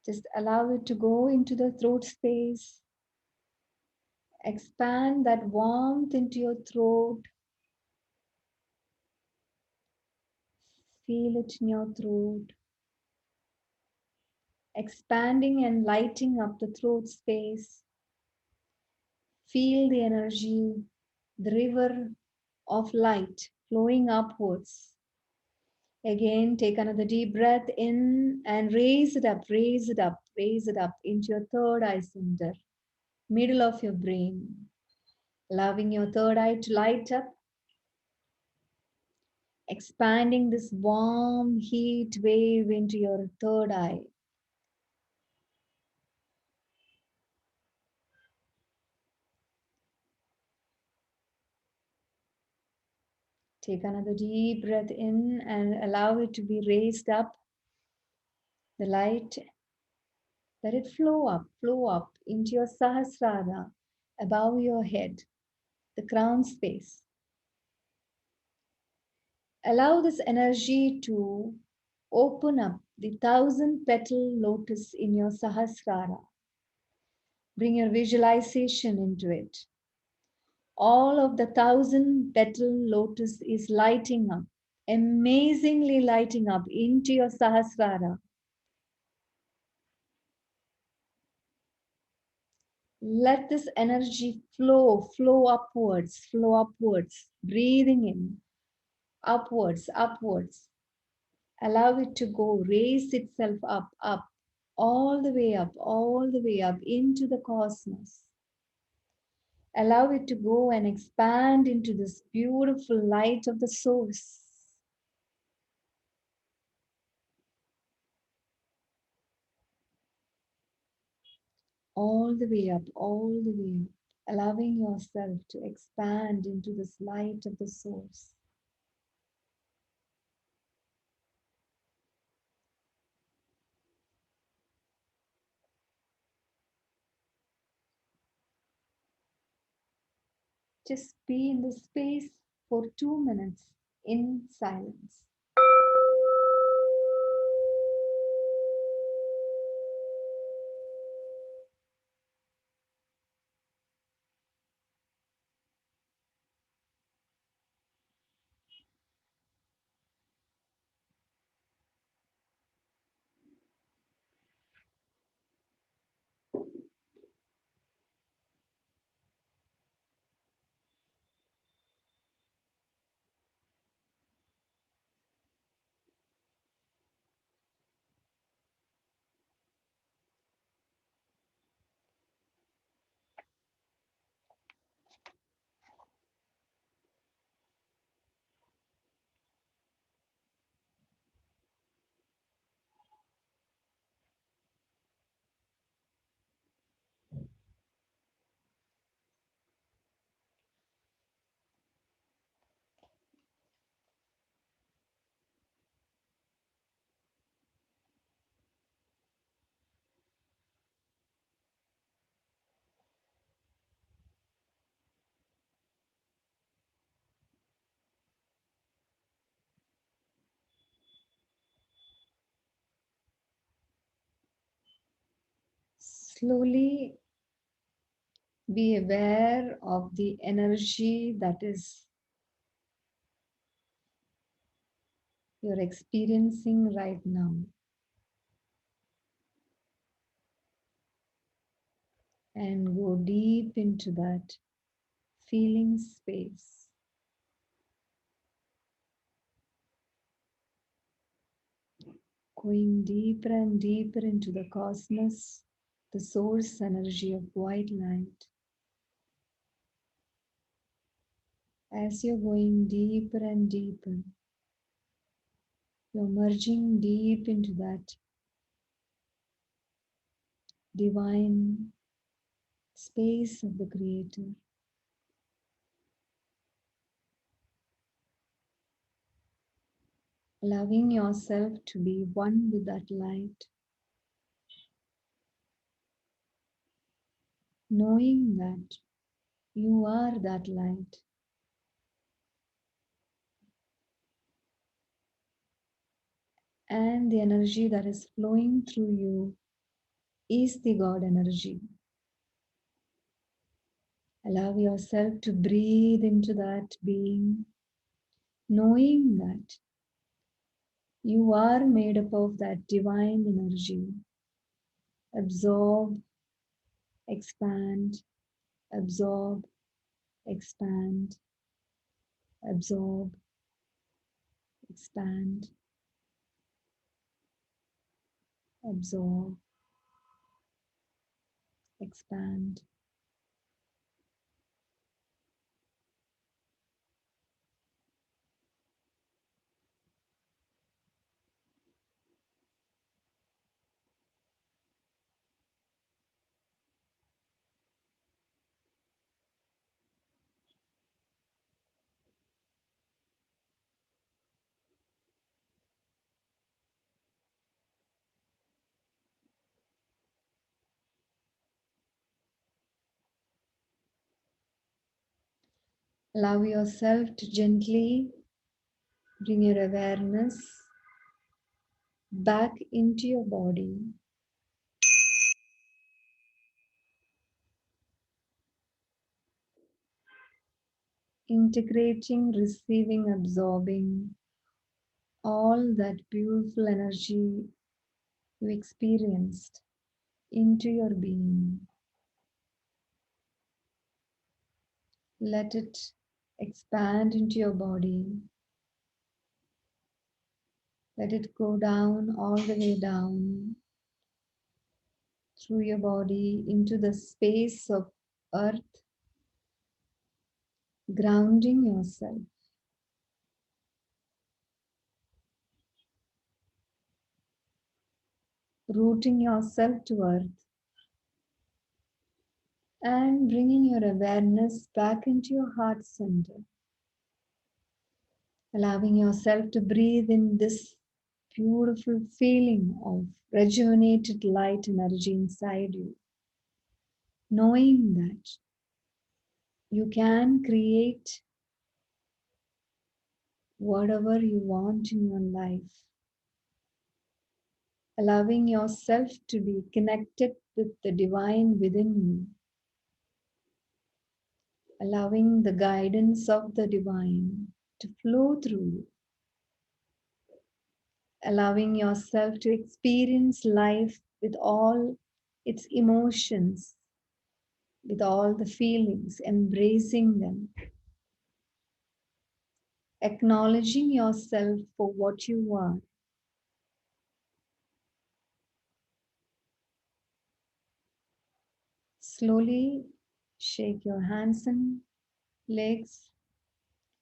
S2: Just allow it to go into the throat space. Expand that warmth into your throat. Feel it in your throat. Expanding and lighting up the throat space. Feel the energy, the river of light flowing upwards. Again, take another deep breath in and raise it up, raise it up, raise it up into your third eye center, middle of your brain. Allowing your third eye to light up, expanding this warm heat wave into your third eye. Take another deep breath in and allow it to be raised up, the light. Let it flow up into your Sahasrara, above your head, the crown space. Allow this energy to open up the 1,000-petal lotus in your Sahasrara. Bring your visualization into it. All of the 1,000-petal lotus is lighting up, amazingly lighting up into your Sahasrara. Let this energy flow upwards, breathing in, upwards. Allow it to go, raise itself up, all the way up into the cosmos. Allow it to go and expand into this beautiful light of the source. All the way up, allowing yourself to expand into this light of the source. Just be in the space for 2 minutes in silence. Slowly be aware of the energy that is you're experiencing right now. And go deep into that feeling space. going deeper and deeper into the cosmos, the source energy of white light. As you're going deeper and deeper, you're merging deep into that divine space of the Creator. Allowing yourself to be one with that light, knowing that you are that light. And the energy that is flowing through you is the God energy. Allow yourself to breathe into that being, knowing that you are made up of that divine energy. Absorb, expand, absorb, expand, absorb, expand, absorb, expand. Allow yourself to gently bring your awareness back into your body. Integrating, receiving, absorbing all that beautiful energy you experienced into your being. Let it expand into your body. Let it go down, all the way down through your body into the space of earth, grounding yourself. Rooting yourself to earth and bringing your awareness back into your heart center. Allowing yourself to breathe in this beautiful feeling of rejuvenated light energy inside you. Knowing that you can create whatever you want in your life. Allowing yourself to be connected with the divine within you. Allowing the guidance of the divine to flow through you. Allowing yourself to experience life with all its emotions, with all the feelings, embracing them. Acknowledging yourself for what you are. Slowly shake your hands and legs,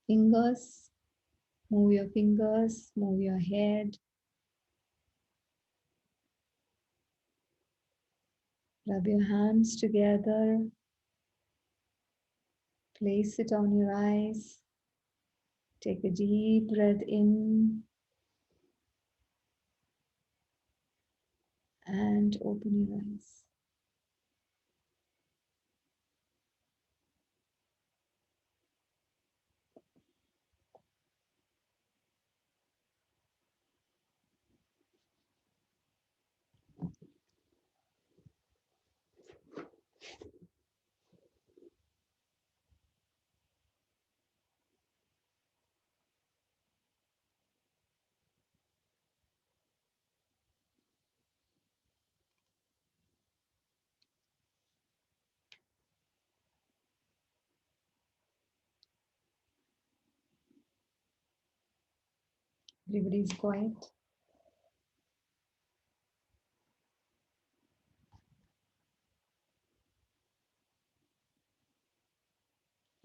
S2: fingers, move your fingers, move your head. Rub your hands together. Place it on your eyes. Take a deep breath in and open your eyes. Everybody is quiet.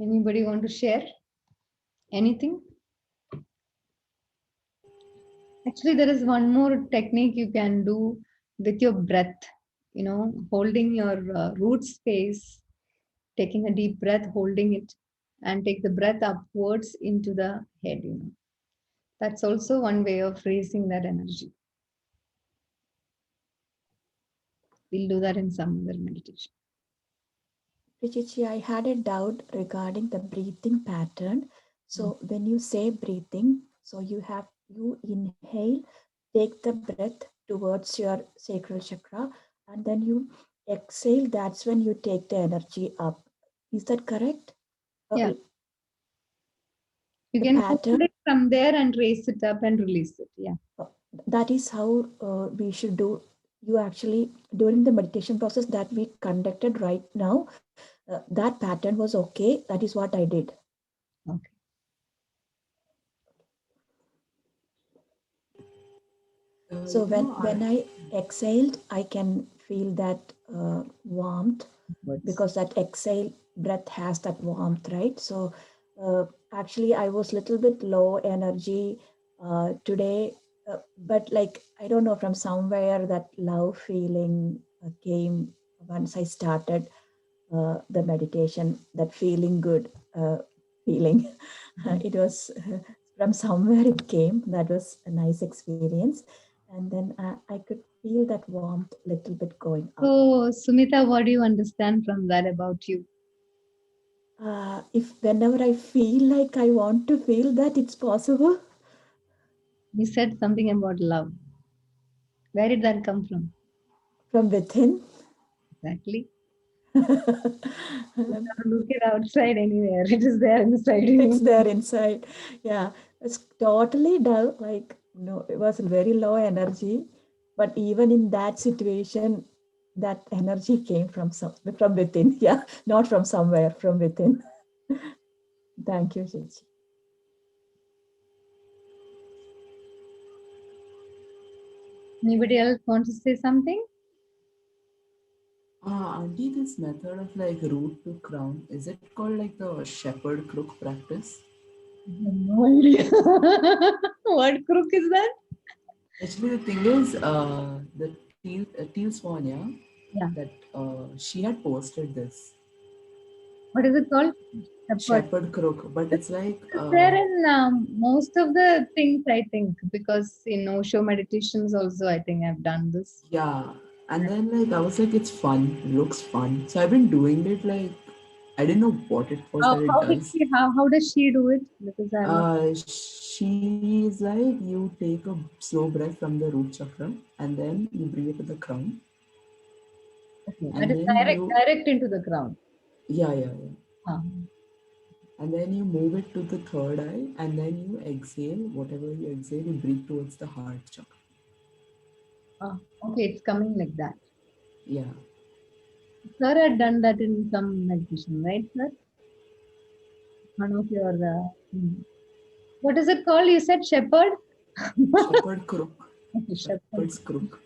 S2: Anybody want to share anything? Actually, there is one more technique you can do with your breath, holding your root space, taking a deep breath, holding it, and take the breath upwards into the head. That's also one way of raising that energy. We'll do that in some other meditation.
S12: Richichi, I had a doubt regarding the breathing pattern. So when you say breathing, so you inhale, take the breath towards your sacral chakra, and then you exhale. That's when you take the energy up. Is that correct?
S2: Yeah. You can hold it from there and raise it up and release it. Yeah.
S12: That is how we should do. You actually, during the meditation process that we conducted right now, that pattern was okay. That is what I did.
S2: Okay.
S12: So when I exhaled, I can feel that warmth because that exhale breath has that warmth, right? So actually, I was a little bit low energy today, but like, I don't know, from somewhere that love feeling came once I started the meditation, that feeling good feeling. It was from somewhere it came. That was a nice experience. And then I could feel that warmth a little bit going up.
S2: So, Sumita, what do you understand from that about you?
S12: If whenever I feel like I want to feel that, it's possible.
S2: You said something about love. Where did that come from?
S12: From within.
S2: Exactly. Look it outside anywhere. It is there inside you.
S12: It's there inside. Yeah. It's totally dull. Like, no, it was very low energy. But even in that situation, that energy came from within. Yeah. Not from somewhere, from within. Thank you, Chichi.
S2: Anybody else want to say something?
S13: Auntie, this method of like root to crown, is it called like the shepherd crook practice?
S2: No idea. What crook is that?
S13: Actually, the thing is, the Teal Swan, yeah, that she had posted this.
S2: What is it called?
S13: Shepherd crook, but it's like
S2: there in most of the things, I think, because in Osho meditations also, I think I've done this.
S13: Yeah, and then like I was like, it's fun, it looks fun. So I've been doing it. Like I didn't know what it was that it does.
S2: How does she do it? Because
S13: she's like, you take a slow breath from the root chakra and then you bring it to the crown.
S2: Okay, that is direct into the crown.
S13: Yeah.
S2: Uh-huh.
S13: And then you move it to the third eye, and then you exhale. Whatever you exhale, you breathe towards the heart chakra.
S2: Okay, it's coming like that.
S13: Yeah.
S2: Sir had done that in some meditation, right, sir? One of your, what is it called? You said shepherd?
S13: Shepherd crook.
S2: Okay,
S13: Shepherd's crook.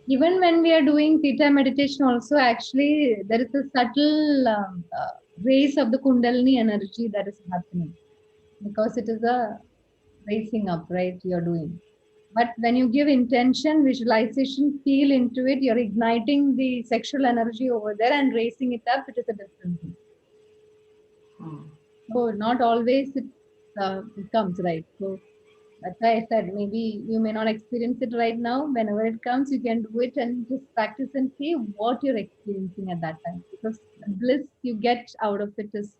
S2: Even when we are doing theta meditation also, actually, there is a subtle raise of the Kundalini energy that is happening. Because it is a raising up, right, you're doing. But when you give intention, visualization, feel into it, you're igniting the sexual energy over there and raising it up, it is a different thing. So not always it comes, right? So that's why I said maybe you may not experience it right now. Whenever it comes, you can do it and just practice and see what you're experiencing at that time. Because the bliss you get out of it is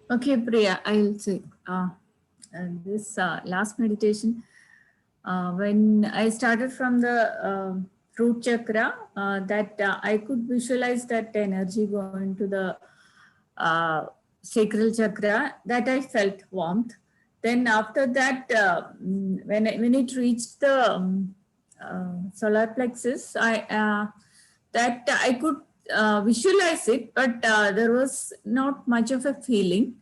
S10: Okay, Priya, I'll say this last meditation, when I started from the root chakra, that I could visualize that energy going to the sacral chakra, that I felt warmth. Then after that, when it reached the solar plexus, I could visualize it, but there was not much of a feeling.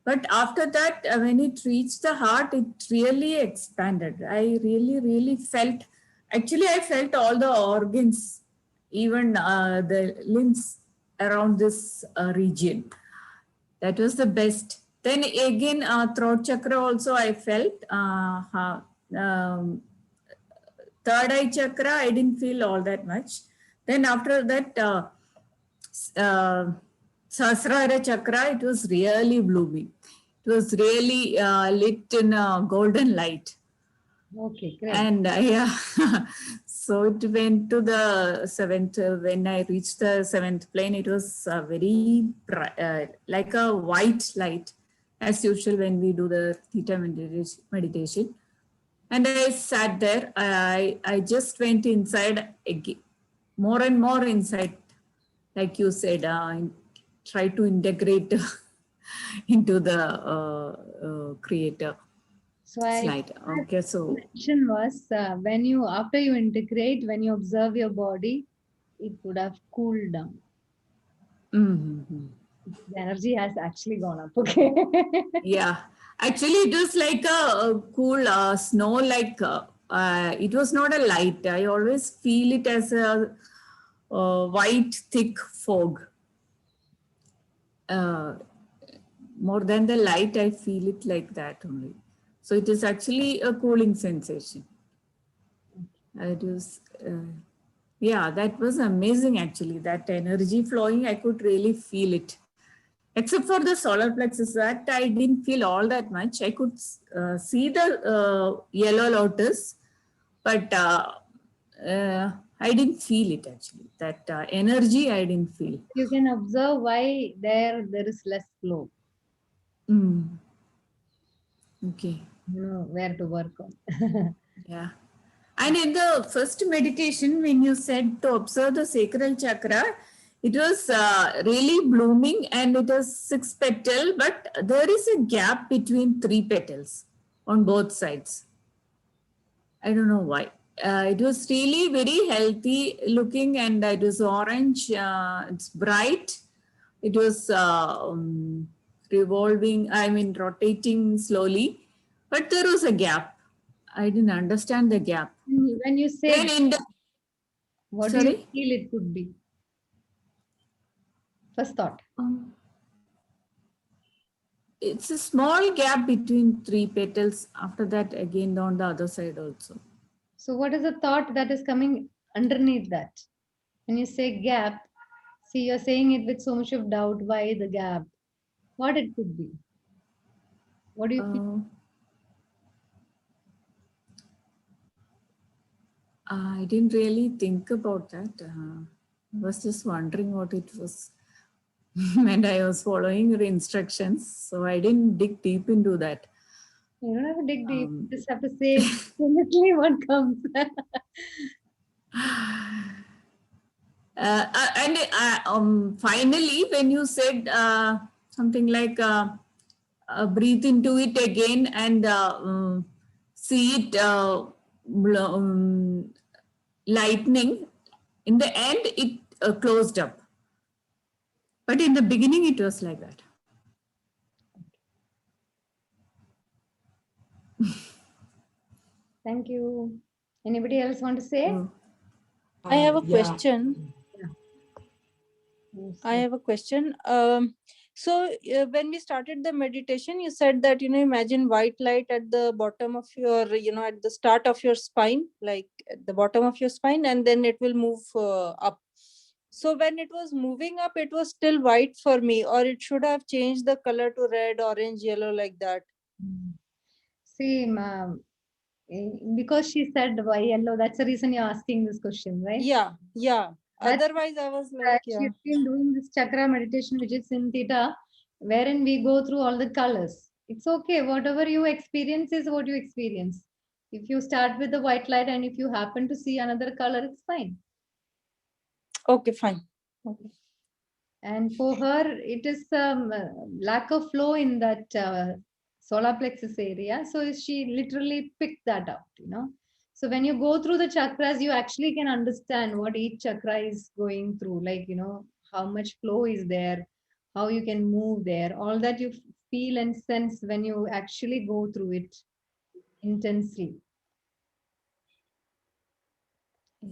S10: But after that, when it reached the heart, it really expanded. I really felt, actually I felt all the organs, even the limbs around this region. That was the best. Then again, throat chakra also I felt. Third eye chakra, I didn't feel all that much. Then after that, Sahasrara chakra, it was really blooming. It was really lit in a golden light.
S2: Okay, great.
S10: And yeah, so it went to the seventh. When I reached the seventh plane, it was very like a white light, as usual when we do the theta meditation. And I sat there. I just went inside again, more and more inside, like you said. Try to integrate into the creator.
S2: So
S10: slide. Okay, so
S2: question was when you, after you integrate, when you observe your body, it would have cooled down.
S10: Mm-hmm.
S2: The energy has actually gone up. Okay.
S10: Yeah, actually, it was like a cool snow. Like it was not a light. I always feel it as a white, thick fog. More than the light, I feel it like that only. So it is actually a cooling sensation. It was, yeah, that was amazing actually. That energy flowing, I could really feel it. Except for the solar plexus, that I didn't feel all that much. I could see the yellow lotus, but I didn't feel it actually. That energy, I didn't feel.
S2: You can observe why there is less flow.
S10: Okay.
S2: You know where to work on.
S10: Yeah. And in the first meditation, when you said to observe the sacral chakra, it was really blooming and it was 6 petals, but there is a gap between 3 petals on both sides. I don't know why. It was really very healthy looking and it was orange. It's bright. It was revolving, rotating slowly, but there was a gap. I didn't understand the gap.
S2: When you say, what do you feel it could be? First thought.
S10: It's a small gap between 3 petals. After that, again on the other side also.
S2: So what is the thought that is coming underneath that? When you say gap, see, you're saying it with so much of doubt. Why the gap? What it could be? What do you feel?
S10: I didn't really think about that. I was just wondering what it was. And I was following your instructions. So I didn't dig deep into that.
S2: You don't have to dig deep. You just have to say immediately what comes.
S10: And finally, when you said something like breathe into it again and see it lightning, in the end, it closed up. But in the beginning, it was like that.
S2: Thank you. Anybody else want to say?
S14: I have a question. I have a question. So when we started the meditation, you said that, imagine white light at the bottom of your, at the start of your spine, like at the bottom of your spine, and then it will move up. So when it was moving up, it was still white for me, or it should have changed the color to red, orange, yellow, like that.
S2: See, because she said why yellow, that's the reason you're asking this question, right?
S14: Yeah. Otherwise, I was like,
S2: she's been doing this chakra meditation, which is in theta, wherein we go through all the colors. It's okay. Whatever you experience is what you experience. If you start with the white light and if you happen to see another color, it's fine.
S14: Okay, fine. Okay.
S2: And for her, it is lack of flow in that solar plexus area. So she literally picked that out, So when you go through the chakras, you actually can understand what each chakra is going through, like, how much flow is there, how you can move there, all that you feel and sense when you actually go through it intensely.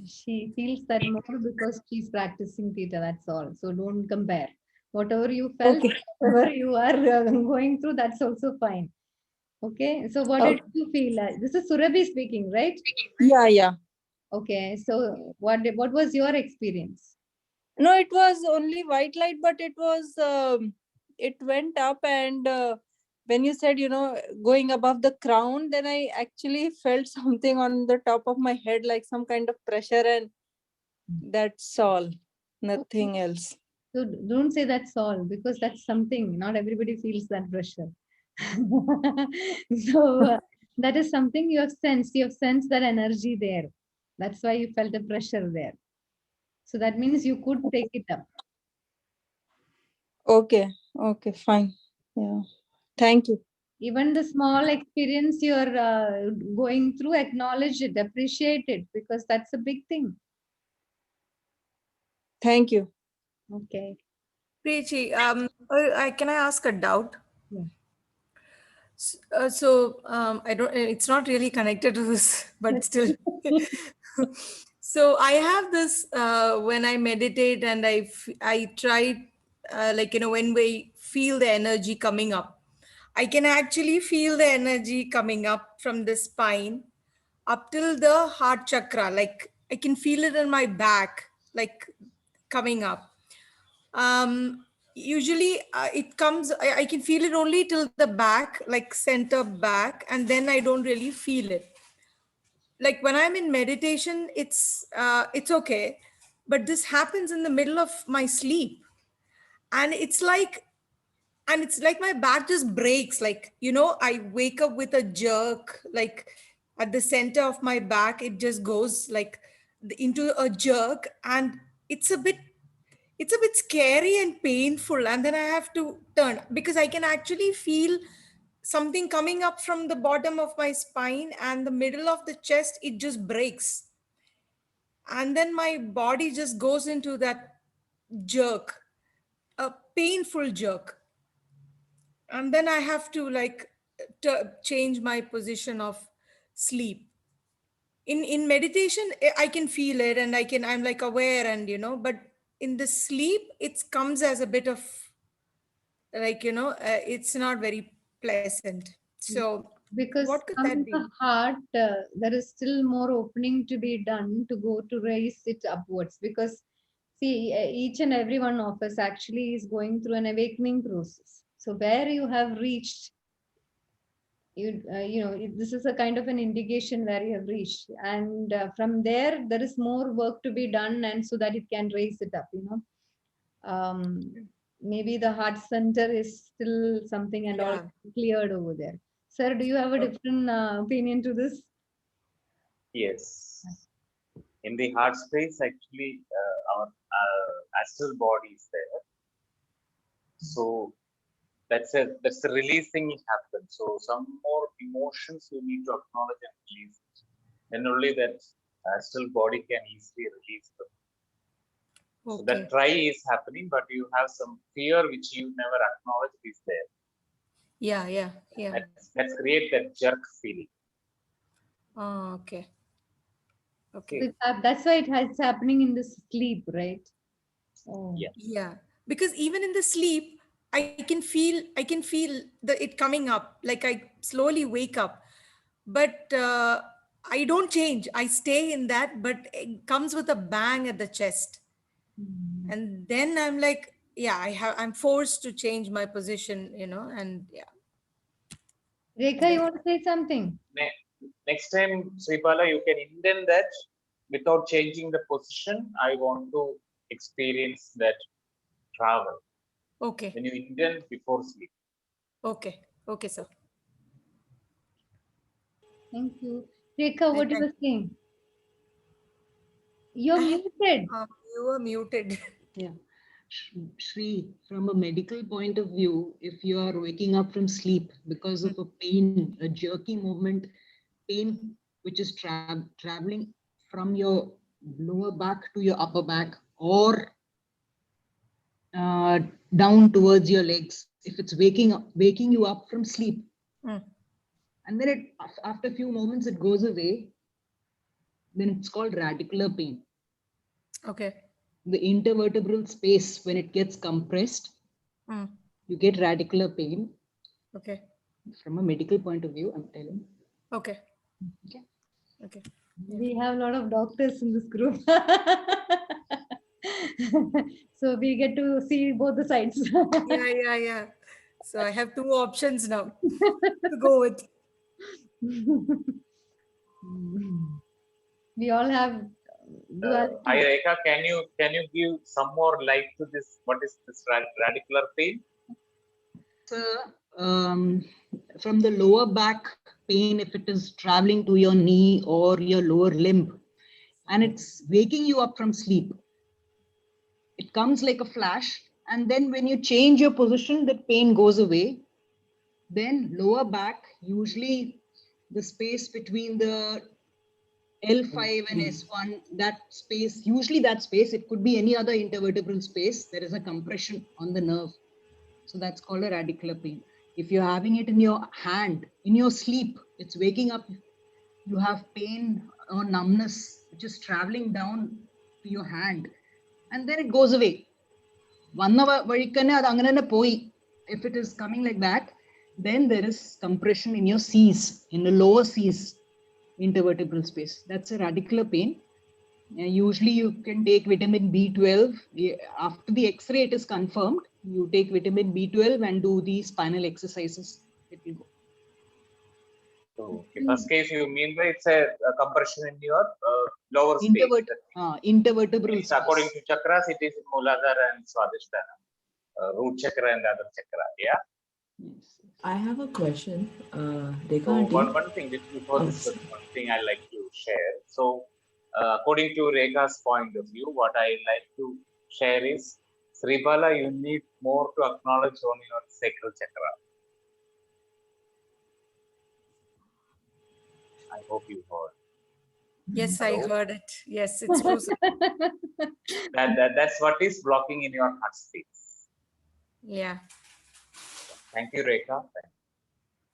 S2: She feels that more because she's practicing theta, that's all. So don't compare. Whatever you felt,
S14: Okay.
S2: whatever you are going through, that's also fine. Okay, so what did you feel? This is Surabhi speaking, right?
S14: Yeah.
S2: Okay, so what was your experience?
S14: No, it was only white light, but it was, it went up, and when you said, going above the crown, then I actually felt something on the top of my head, like some kind of pressure, and that's all, nothing else.
S2: So don't say that's all, because that's something. Not everybody feels that pressure. So that is something you have sensed. You have sensed that energy there. That's why you felt the pressure there. So that means you could take it up.
S14: Okay, fine. Yeah, thank you.
S2: Even the small experience you're going through, acknowledge it, appreciate it, because that's a big thing.
S14: Thank you.
S2: Okay.
S1: Preeti, can I ask a doubt?
S2: Yeah.
S1: I don't, it's not really connected to this, but still. So I have this, when I meditate and I try, when we feel the energy coming up, I can actually feel the energy coming up from the spine up till the heart chakra. Like I can feel it in my back, like coming up. Usually it comes, I can feel it only till the back, like center back, and then I don't really feel it. Like when I'm in meditation, it's okay, but this happens in the middle of my sleep, and it's like my back just breaks, like, I wake up with a jerk, like at the center of my back it just goes like into a jerk, and it's a bit scary and painful, and then I have to turn, because I can actually feel something coming up from the bottom of my spine, and the middle of the chest, it just breaks, and then my body just goes into that jerk, a painful jerk, and then I have to like change my position of sleep. In meditation, I can feel it, and I'm like aware, and but in the sleep it comes as a bit of like, it's not very pleasant. So
S2: Because
S1: what could
S2: from
S1: that
S2: the
S1: be?
S2: heart, there is still more opening to be done to go to raise it upwards. Because see, each and every one of us actually is going through an awakening process. So where you have reached, this is a kind of an indication where you have reached, and from there is more work to be done, and so that it can raise it up. Maybe the heart center is still something and all cleared over there. Sir, do you have a different opinion to this?
S11: Yes. In the heart space, actually, our astral body is there. So that's the releasing happens. So some more emotions you need to acknowledge and release. And only that astral body can easily release them.
S1: Okay.
S11: So that try is happening, but you have some fear which you never acknowledge is there.
S1: Yeah.
S11: Let's create that jerk feeling.
S1: Oh, okay.
S2: So that's why it's happening in the sleep, right? Oh.
S1: Yeah, because even in the sleep, I can feel it coming up, like I slowly wake up, but I don't change. I stay in that, but it comes with a bang at the chest, and then I'm like, I'm forced to change my position, and yeah.
S2: Rekha, you want to say something?
S11: Next time, Sripala, you can indent that without changing the position. I want to experience that travel.
S1: Okay.
S11: When you indent before sleep.
S1: Okay, sir.
S2: Thank you. Rekha, what you were saying? You're muted.
S1: You were muted.
S5: Yeah. Shri, from a medical point of view, if you are waking up from sleep because of a pain, a jerky movement, pain which is traveling from your lower back to your upper back, or down towards your legs, if it's waking you up from sleep. And then after a few moments, it goes away. Then it's called radicular pain.
S1: Okay.
S5: The intervertebral space, when it gets compressed, you get radicular pain.
S1: Okay.
S5: From a medical point of view, I'm telling.
S1: Okay.
S5: Okay.
S1: Okay.
S2: We have a lot of doctors in this group. So we get to see both the sides.
S1: Yeah. So I have two options now to go with.
S2: We all have duality.
S11: Hi Rekha, can you give some more light to this? What is this radicular pain?
S5: From the lower back pain, if it is traveling to your knee or your lower limb, and it's waking you up from sleep. It comes like a flash, and then when you change your position, the pain goes away. Then lower back, usually the space between the L5 and S1, that space, usually that space, it could be any other intervertebral space. There is a compression on the nerve. So that's called a radicular pain. If you're having it in your hand, in your sleep, it's waking up, you have pain or numbness, which is traveling down to your hand, and then it goes away. If it is coming like that, then there is compression in your C's, in the lower C's intervertebral space. That's a radicular pain. Usually you can take vitamin B12. After the X-ray it is confirmed, you take vitamin B12 and do the spinal exercises. It will go.
S11: So in first case, you mean by it's a compression in your lower space.
S5: Intervertebral
S11: space. According to chakras, it is Muladhara and Swadhisthana, root chakra and the other chakra. Yeah.
S13: Yes. I have a question. Rekha
S11: So
S13: aunty.
S11: one thing before this, one thing I like to share. So according to Rekha's point of view, what I like to share is, Sribala, you need more to acknowledge on your sacral chakra. I hope you heard.
S1: Yes,
S11: Hello?
S1: I heard it. Yes, it's true.
S11: That's what is blocking in your heart space.
S1: Yeah.
S11: Thank you, Rekha.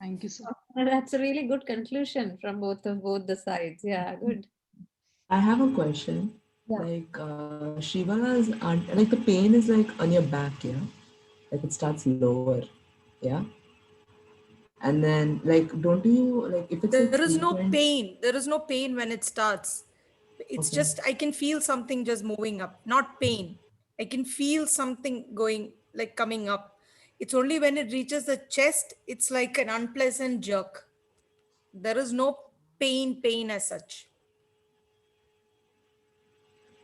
S5: Thank you, sir.
S3: That's a really good conclusion from both the sides. Yeah, good.
S13: I have a question.
S2: Yeah.
S13: Like Shivala's like the pain is like on your back, yeah? Like it starts lower, yeah? And then like don't you like if it's
S1: There is no
S13: frequent-
S1: pain. There is no pain when it starts. It's
S13: Okay.
S1: just, I can feel something just moving up, not pain. I can feel something going, like coming up. It's only when it reaches the chest, it's like an unpleasant jerk. There is no pain as such.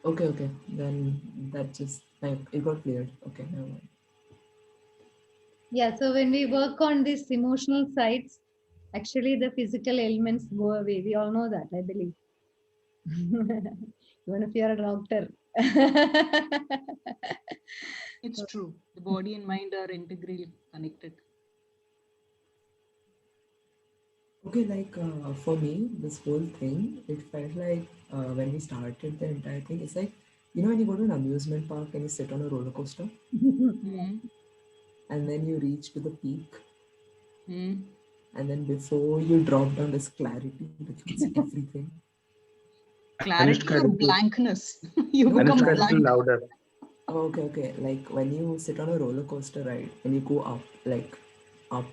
S13: Okay. Then that just like it got cleared. Okay, never mind.
S2: Yeah, so when we work on these emotional sides, actually the physical ailments go away. We all know that, I believe. Even if you're a doctor.
S5: It's true. The body and mind are integrally connected.
S13: Okay, like for me, this whole thing, it felt like when we started the entire thing, it's like, you know, when you go to an amusement park and you sit on a roller coaster and then you reach to the peak and then before you drop down, there's clarity, like you can see everything.
S5: Clarity or blankness? You
S13: No,
S5: become
S13: clarity.
S5: blank.
S6: Louder.
S13: Oh, okay. Like when you sit on a roller coaster ride and you go up, like up,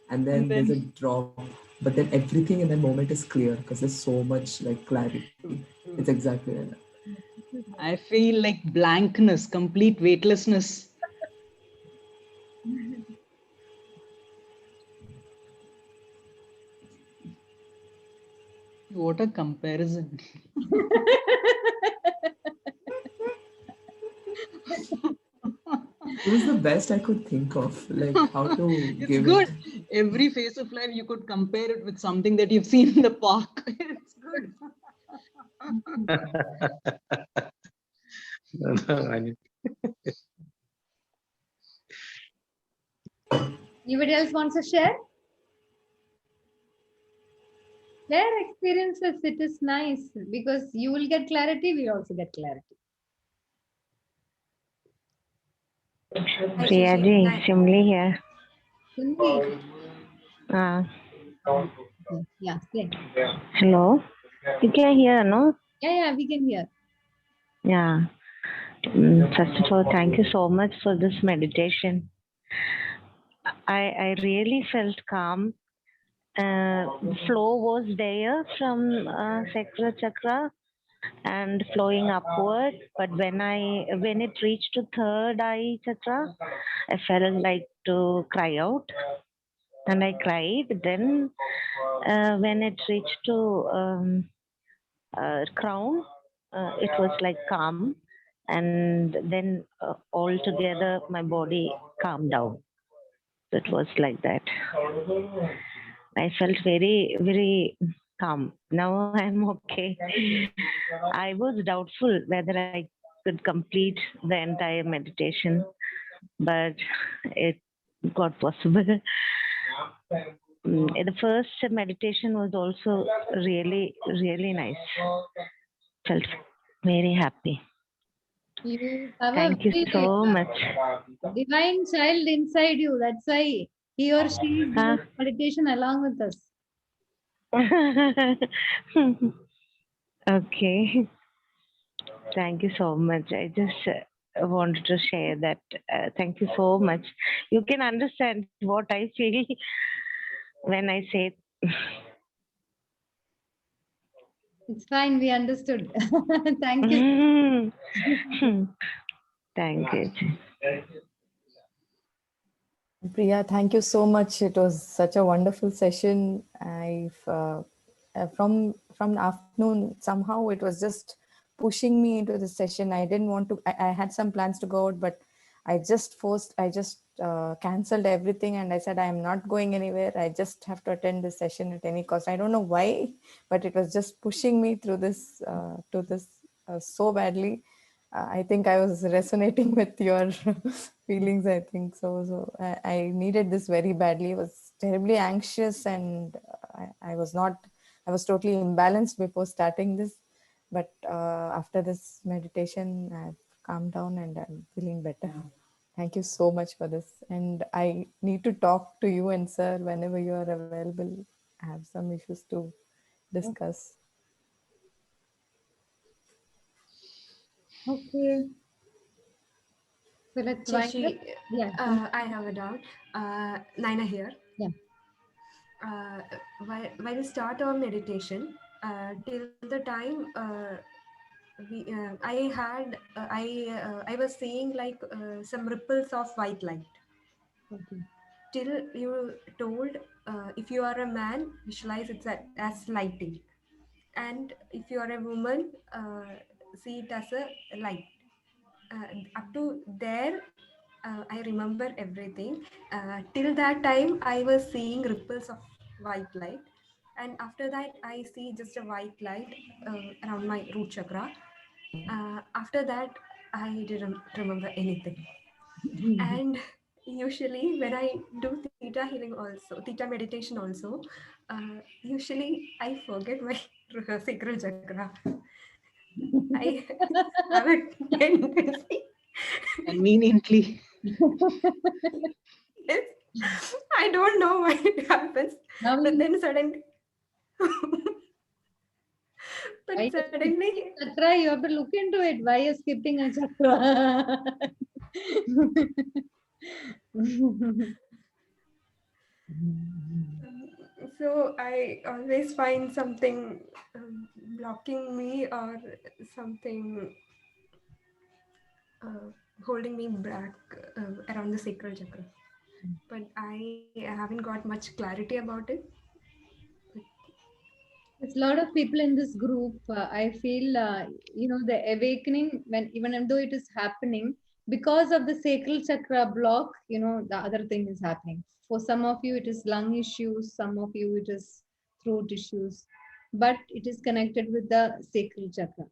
S13: and then there's a drop, but then everything in that moment is clear because there's so much like clarity. It's exactly like that.
S5: I feel like blankness, complete weightlessness. What a comparison.
S13: It was the best I could think of, like how to
S5: It's
S13: give
S5: good.
S13: it.
S5: Every phase of life, you could compare it with something that you've seen in the park. It's good.
S6: No, I need.
S2: Anybody else wants to share? Their experiences, it is nice because you will get clarity, we also get clarity.
S15: Priyaji, Shimli here.
S2: Sunny.
S15: Uh,
S2: Okay. Yeah, explain.
S15: Hello. You can hear, no?
S2: Yeah, we can hear.
S15: Yeah. First of all, thank you so much for this meditation. I really felt calm. The flow was there from sacral chakra and flowing upward. But when it reached to third eye chakra, I felt like to cry out, and I cried. Then when it reached to crown, it was like calm, and then all together my body calmed down. It was like that. I felt very, very calm. Now I'm okay. I was doubtful whether I could complete the entire meditation, but it got possible. The first meditation was also really, really nice. Felt very happy.
S2: You have
S15: Thank you
S2: a very
S15: so much.
S2: divine child inside you. That's why he or she is doing meditation along with us.
S15: Okay. Thank you so much. I just wanted to share that. Thank you so much. You can understand what I feel when I say.
S2: It's fine. We understood. Thank you.
S15: Thank you.
S4: Priya, thank you so much. It was such a wonderful session. From the afternoon, somehow it was just pushing me into the session. I didn't want to. I had some plans to go out, but I just canceled everything, and I said I am not going anywhere. I just have to attend this session at any cost. I don't know why, but it was just pushing me through this so badly. I think I was resonating with your feelings. I think so. So I needed this very badly. I was terribly anxious, and I was totally imbalanced before starting this. But after this meditation, I've calmed down and I'm feeling better. Thank you so much for this. And I need to talk to you and sir whenever you are available. I have some issues to discuss.
S2: Okay. So let's wind up.
S9: Shashi,
S2: Yeah.
S9: I have a doubt. Naina here.
S2: Yeah.
S9: While we start our meditation, till the time I was seeing like some ripples of white light.
S2: Okay.
S9: Till you told if you are a man, visualize it as lighting, and if you are a woman, see it as a light. Up to there, I remember everything. Till that time, I was seeing ripples of white light, and after that, I see just a white light around my root chakra. After that, I didn't remember anything. And usually, when I do theta healing also, theta meditation also, usually I forget my sacral chakra. I have a tendency.
S5: Conveniently.
S9: Yes. I don't know why it happens.
S2: Now
S9: But then suddenly,
S2: chakra, you have to look into it. Why you're skipping a chakra?
S9: so I always find something blocking me or something holding me back around the sacral chakra. But I haven't got much clarity about it.
S2: There's a lot of people in this group. I feel, the awakening, even though it is happening, because of the sacral chakra block, the other thing is happening. For some of you, it is lung issues. Some of you, it is throat issues. But it is connected with the sacral chakra.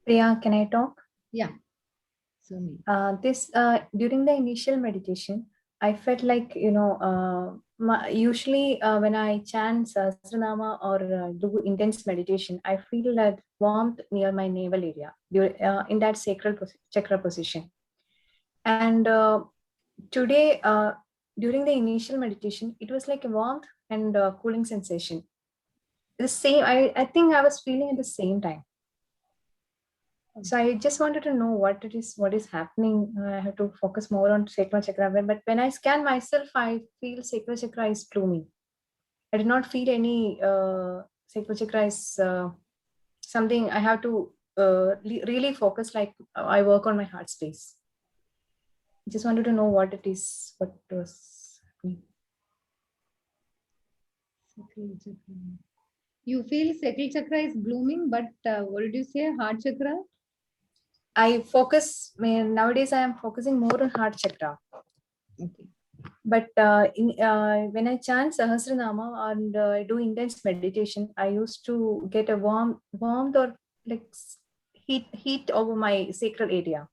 S16: Priya, can I talk?
S2: Yeah. So me.
S16: During the initial meditation, I felt like, usually when I chant Sahasranama or do intense meditation, I feel that warmth near my navel area in that sacral chakra position. And today, during the initial meditation, it was like a warmth and cooling sensation. The same, I think I was feeling at the same time. So I just wanted to know what is happening. I have to focus more on sacral chakra. But when I scan myself, I feel sacral chakra is blooming. I did not feel any sacral chakra is something I have to really focus, like I work on my heart space. Just wanted to know what it is, what was happening.
S2: You feel sacral chakra is blooming, but what did you say? Heart chakra?
S16: I focus, nowadays I am focusing more on heart chakra.
S2: Okay.
S16: But when I chant Sahasranama and I do intense meditation, I used to get a warmth or like heat over my sacral area.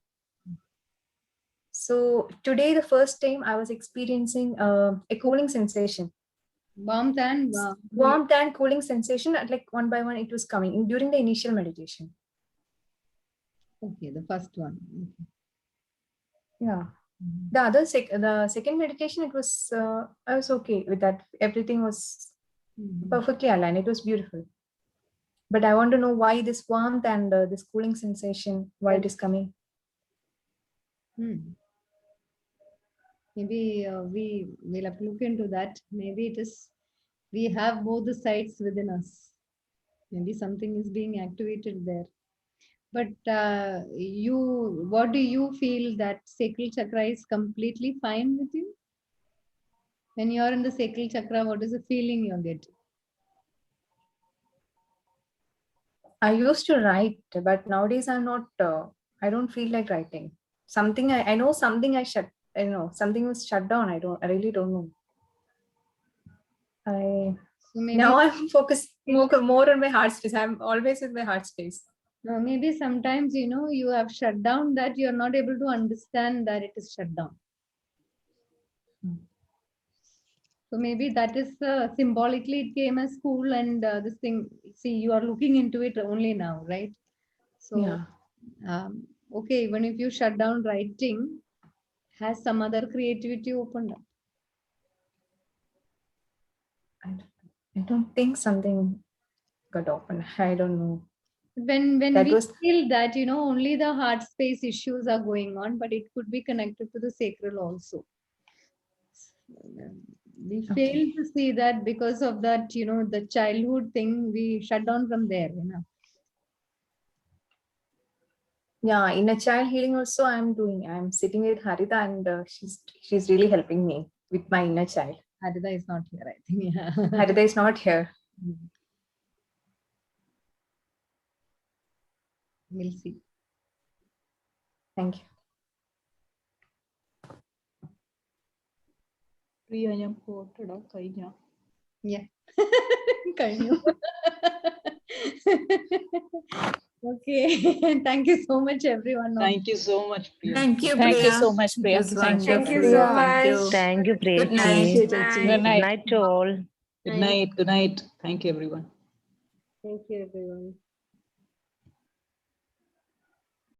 S16: So today, the first time I was experiencing a cooling sensation.
S2: Warmth and
S16: cooling sensation, like one by one it was coming during the initial meditation.
S2: Okay, the first one. Okay.
S16: Yeah. The second meditation, it was I was okay with that. Everything was perfectly aligned. It was beautiful. But I want to know why this warmth and this cooling sensation, why it is coming.
S2: Maybe we will have to look into that. Maybe it is, we have both the sides within us. Maybe something is being activated there. But what do you feel that sacral chakra is completely fine with you? When you are in the sacral chakra, what is the feeling you get?
S16: I used to write, but nowadays I'm not, I don't feel like writing. Something I know something something was shut down. I really don't know. Now I'm focused more on my heart space. I'm always with my heart space.
S2: Maybe sometimes, you have shut down that you're not able to understand that it is shut down. So maybe that is symbolically it came as cool, and this thing, see, you are looking into it only now, right? So,
S16: yeah.
S2: Okay, even if you shut down writing, has some other creativity opened up?
S16: I don't think something got open. I don't know.
S2: When we feel that, only the heart space issues are going on, but it could be connected to the sacral also. We fail to see that because of that, the childhood thing, we shut down from there,
S16: Yeah, in a child healing also I'm sitting with Harita, and she's really helping me with my inner child.
S2: Harita is not here, I think. Yeah.
S16: Harita is not here.
S2: We'll see.
S16: Thank you.
S17: Priya,
S2: yeah. Okay. Thank you so much, everyone.
S5: Thank you so much, Priya.
S10: Thank you,
S14: Thank
S10: Priya.
S14: you so much, Priya.
S10: Thank
S14: you
S10: so
S14: much.
S15: Thank you, Priya.
S10: Good night.
S15: Good night to all.
S5: Good night. Good night. Thank you, everyone.
S2: Thank you, everyone.